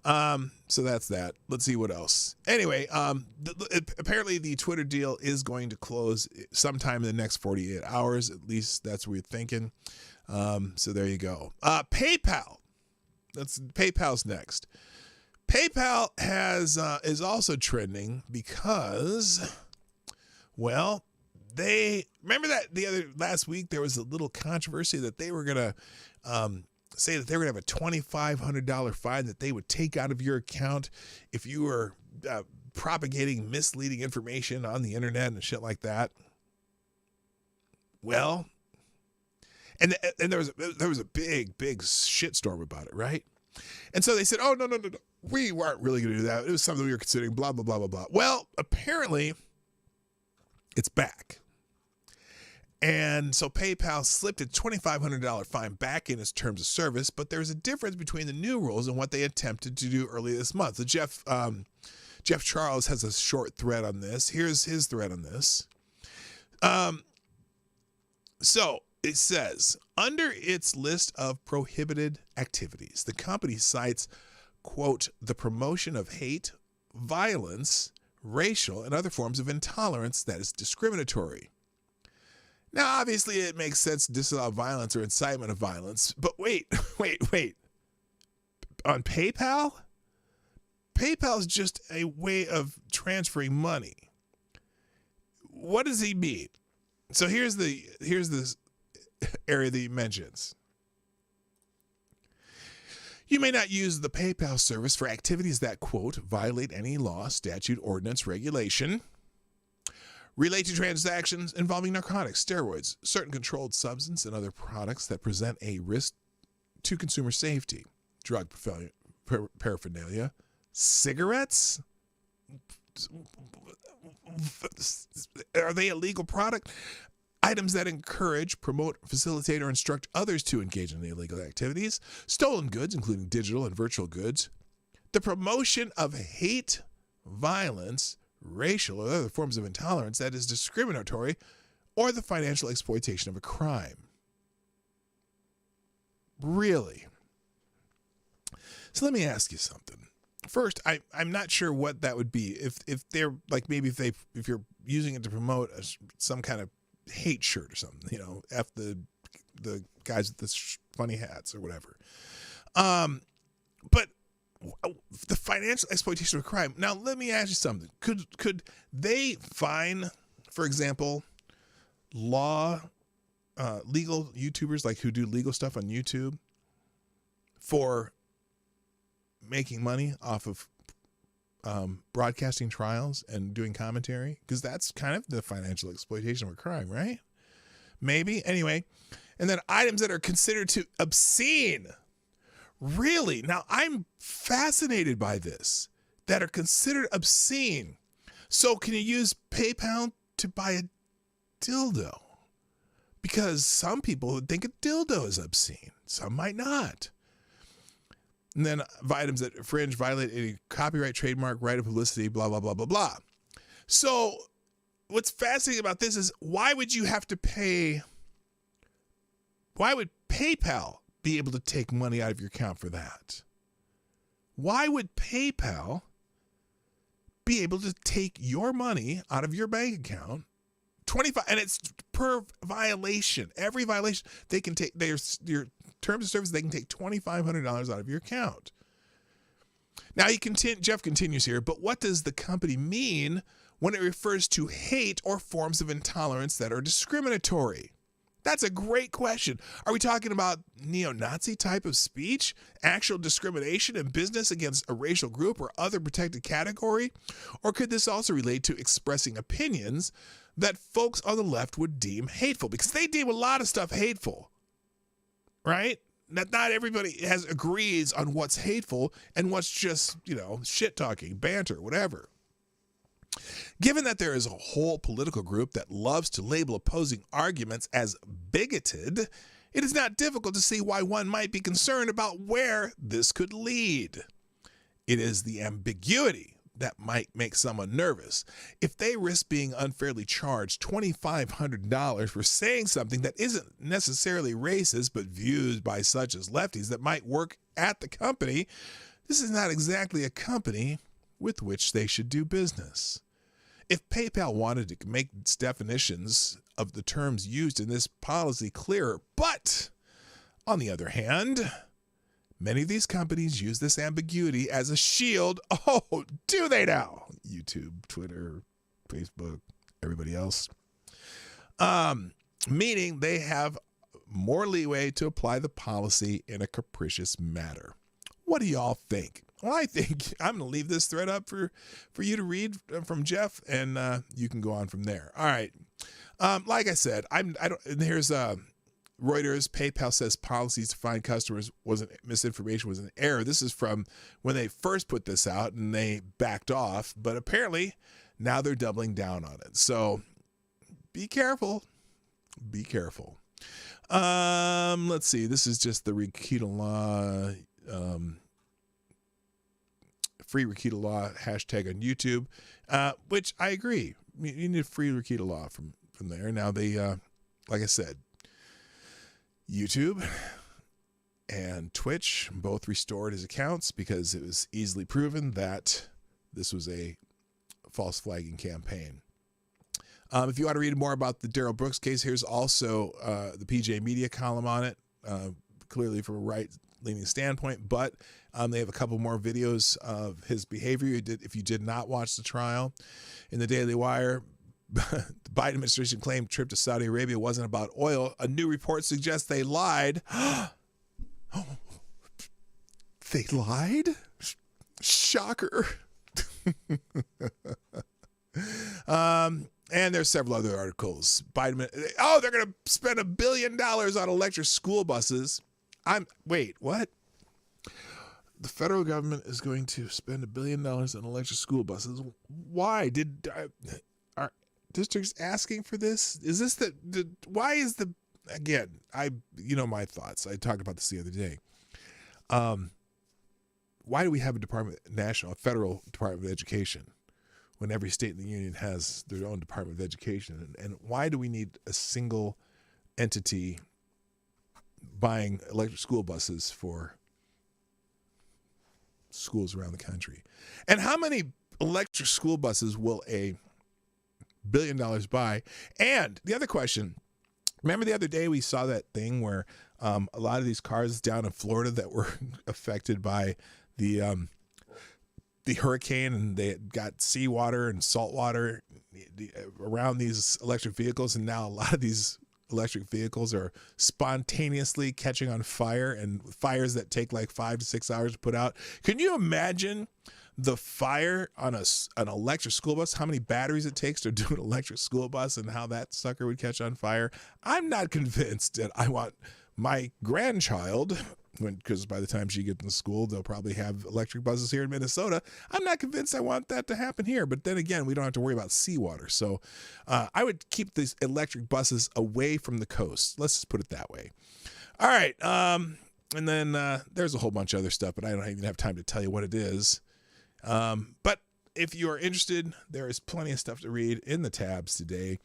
Speaker 1: So that's that. Let's see what else. Anyway, apparently the Twitter deal is going to close sometime in the next 48 hours. At least that's what we're thinking. So there you go. PayPal. PayPal's next. PayPal is also trending because, well, they remember that last week there was a little controversy that they were gonna say that they were gonna have a $2,500 fine that they would take out of your account if you were propagating misleading information on the internet and shit like that. Well, and there was a big shitstorm about it, right? And so they said, oh no, we weren't really gonna do that. It was something we were considering. Blah blah blah blah blah. Well, apparently, it's back. And so PayPal slipped a $2,500 fine back in its terms of service, but there's a difference between the new rules and what they attempted to do earlier this month. So Jeff Charles has a short thread on this. Here's his thread on this. So it says, under its list of prohibited activities, the company cites, quote, the promotion of hate, violence, racial, and other forms of intolerance that is discriminatory. Now, obviously, it makes sense to disallow violence or incitement of violence, but wait. On PayPal? PayPal is just a way of transferring money. What does he mean? So here's this area that he mentions. You may not use the PayPal service for activities that, quote, violate any law, statute, ordinance, regulation, relate to transactions involving narcotics, steroids, certain controlled substance, and other products that present a risk to consumer safety, drug paraphernalia, cigarettes. Are they a legal product? Items that encourage, promote, facilitate, or instruct others to engage in illegal activities, stolen goods, including digital and virtual goods, the promotion of hate, violence, racial, or other forms of intolerance that is discriminatory, or the financial exploitation of a crime. Really? So let me ask you something. First, I'm not sure what that would be. If they're like, maybe if you're using it to promote some kind of hate shirt or something, you know, F the guys with the funny hats or whatever. But the financial exploitation of a crime. Now, let me ask you something. Could they fine, for example, legal YouTubers, like who do legal stuff on YouTube, for making money off of broadcasting trials and doing commentary? Because that's kind of the financial exploitation of a crime, right? Maybe. Anyway, and then items that are considered to obscene. Really? Now, I'm fascinated by this. That are considered obscene. So can you use PayPal to buy a dildo? Because some people would think a dildo is obscene. Some might not. And then items that infringe, violate any copyright, trademark, right of publicity, blah, blah, blah, blah, blah. So what's fascinating about this is, why would you have to pay? Why would PayPal be able to take money out of your account for that? Why would PayPal be able to take your money out of your bank account? 25, and it's per violation. Every violation, they can take your terms of service. They can take $2,500 out of your account. Now, Jeff continues here, but what does the company mean when it refers to hate or forms of intolerance that are discriminatory? That's a great question. Are we talking about neo-Nazi type of speech, actual discrimination in business against a racial group or other protected category? Or could this also relate to expressing opinions that folks on the left would deem hateful? Because they deem a lot of stuff hateful, right? Not everybody agrees on what's hateful and what's just, shit talking, banter, whatever. Given that there is a whole political group that loves to label opposing arguments as bigoted, it is not difficult to see why one might be concerned about where this could lead. It is the ambiguity that might make someone nervous. If they risk being unfairly charged $2,500 for saying something that isn't necessarily racist but viewed by such as lefties that might work at the company, this is not exactly a company with which they should do business. If PayPal wanted to make its definitions of the terms used in this policy clearer, but on the other hand, many of these companies use this ambiguity as a shield. Oh, do they now? YouTube, Twitter, Facebook, everybody else. Meaning they have more leeway to apply the policy in a capricious manner. What do y'all think? Well, I think I'm going to leave this thread up for you to read from Jeff, and you can go on from there. All right. Like I said, here's Reuters. PayPal says policies to find customers misinformation was an error. This is from when they first put this out and they backed off, but apparently now they're doubling down on it. So be careful. Be careful. Let's see. This is just the Rikita Law. Free Rikita Law hashtag on YouTube, which I agree. You need a free Rikita Law from there. Now they, like I said, YouTube and Twitch both restored his accounts because it was easily proven that this was a false flagging campaign. If you want to read more about the Darrell Brooks case, here's also the PJ Media column on it, clearly from a right-leaning standpoint, but they have a couple more videos of his behavior. If you did not watch the trial in the Daily Wire, the Biden administration claimed trip to Saudi Arabia wasn't about oil. A new report suggests they lied. They lied? Shocker. And there's several other articles. Biden, they're going to spend $1 billion on electric school buses. Wait, what? The federal government is going to spend $1 billion on electric school buses. Why? Are districts asking for this? Is this why is again, my thoughts. I talked about this the other day. Why do we have a federal Department of Education when every state in the union has their own Department of Education? And why do we need a single entity buying electric school buses for schools around the country? And how many electric school buses will $1 billion buy? And the other question, remember the other day we saw that thing where a lot of these cars down in Florida that were affected by the hurricane, and they got seawater and salt water around these electric vehicles, and now a lot of these electric vehicles are spontaneously catching on fire, and fires that take like 5 to 6 hours to put out. Can you imagine the fire on an electric school bus, how many batteries it takes to do an electric school bus, and how that sucker would catch on fire? I'm not convinced that I want my grandchild, because by the time she gets to school, they'll probably have electric buses here in Minnesota. I'm not convinced I want that to happen here. But then again, we don't have to worry about seawater. So I would keep these electric buses away from the coast. Let's just put it that way. All right. And then there's a whole bunch of other stuff, but I don't even have time to tell you what it is. But if you are interested, there is plenty of stuff to read in the tabs today,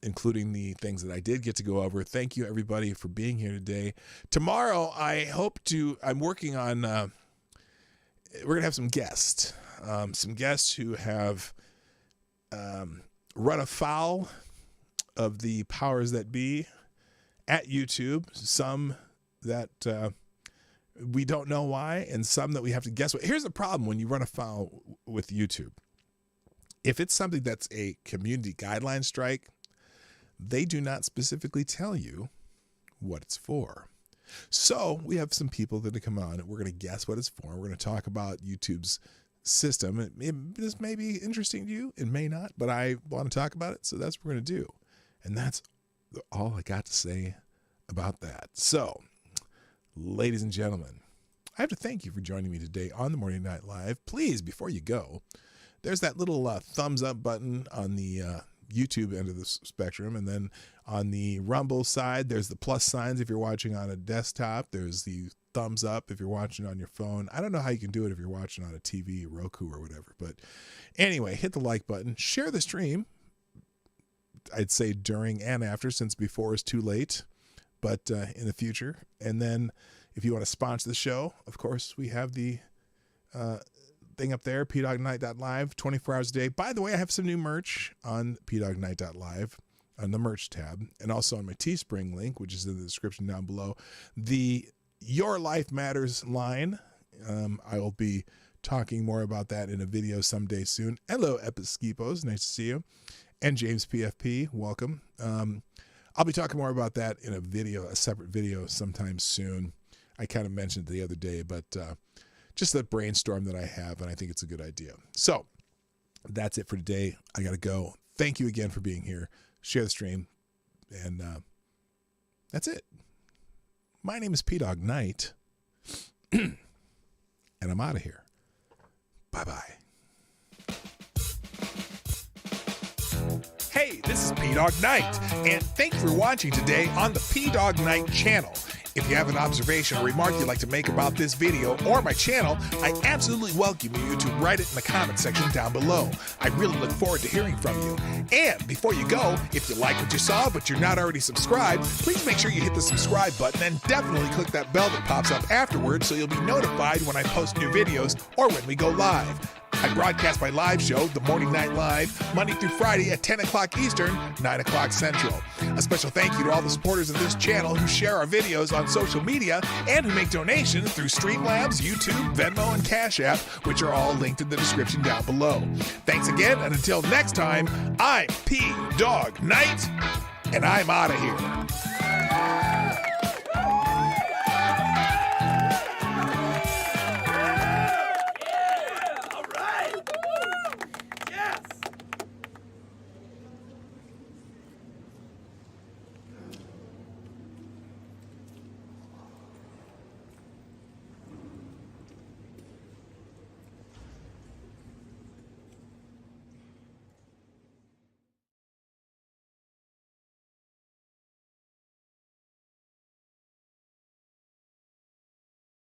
Speaker 1: including the things that I did get to go over. Thank you, everybody, for being here today. Tomorrow, I'm working on, we're going to have some guests who have run afoul of the powers that be at YouTube, some that we don't know why, and some that we have to guess. Here's the problem when you run afoul with YouTube. If it's something that's a community guideline strike, they do not specifically tell you what it's for. So we have some people that come on and we're going to guess what it's for. We're going to talk about YouTube's system. This may be interesting to you. It may not, but I want to talk about it. So that's what we're going to do. And that's all I got to say about that. So, ladies and gentlemen, I have to thank you for joining me today on the Morning Night Live. Please, before you go, there's that little thumbs up button on the YouTube end of the spectrum. And then on the Rumble side, there's the plus signs if you're watching on a desktop. There's the thumbs up if you're watching on your phone. I don't know how you can do it if you're watching on a TV, Roku, or whatever. But anyway, hit the like button. Share the stream. I'd say during and after, since before is too late, but in the future. And then if you want to sponsor the show, of course, we have the thing up there, pdognight.live, 24 hours a day. By the way, I have some new merch on pdognight.live on the merch tab, and also on my Teespring link, which is in the description down below. The Your Life Matters line. I will be talking more about that in a video someday soon. Hello, Episkipos. Nice to see you. And James PFP, welcome. I'll be talking more about that in a video, a separate video sometime soon. I kind of mentioned it the other day, but just that brainstorm that I have, and I think it's a good idea. So that's it for today. I got to go. Thank you again for being here. Share the stream, and that's it. My name is Dawg Knight, and I'm out of here. Bye-bye. Hey, this is Dawg Knight, and thank you for watching today on the Dawg Knight Channel. If you have an observation or remark you'd like to make about this video or my channel, I absolutely welcome you to write it in the comment section down below. I really look forward to hearing from you. And before you go, if you like what you saw but you're not already subscribed, please make sure you hit the subscribe button and definitely click that bell that pops up afterwards so you'll be notified when I post new videos or when we go live. I broadcast my live show, The Morning Night Live, Monday through Friday at 10 o'clock Eastern, 9 o'clock Central. A special thank you to all the supporters of this channel who share our videos on social media and who make donations through Streamlabs, YouTube, Venmo, and Cash App, which are all linked in the description down below. Thanks again, and until next time, I'm Dawg Knight, and I'm out of here.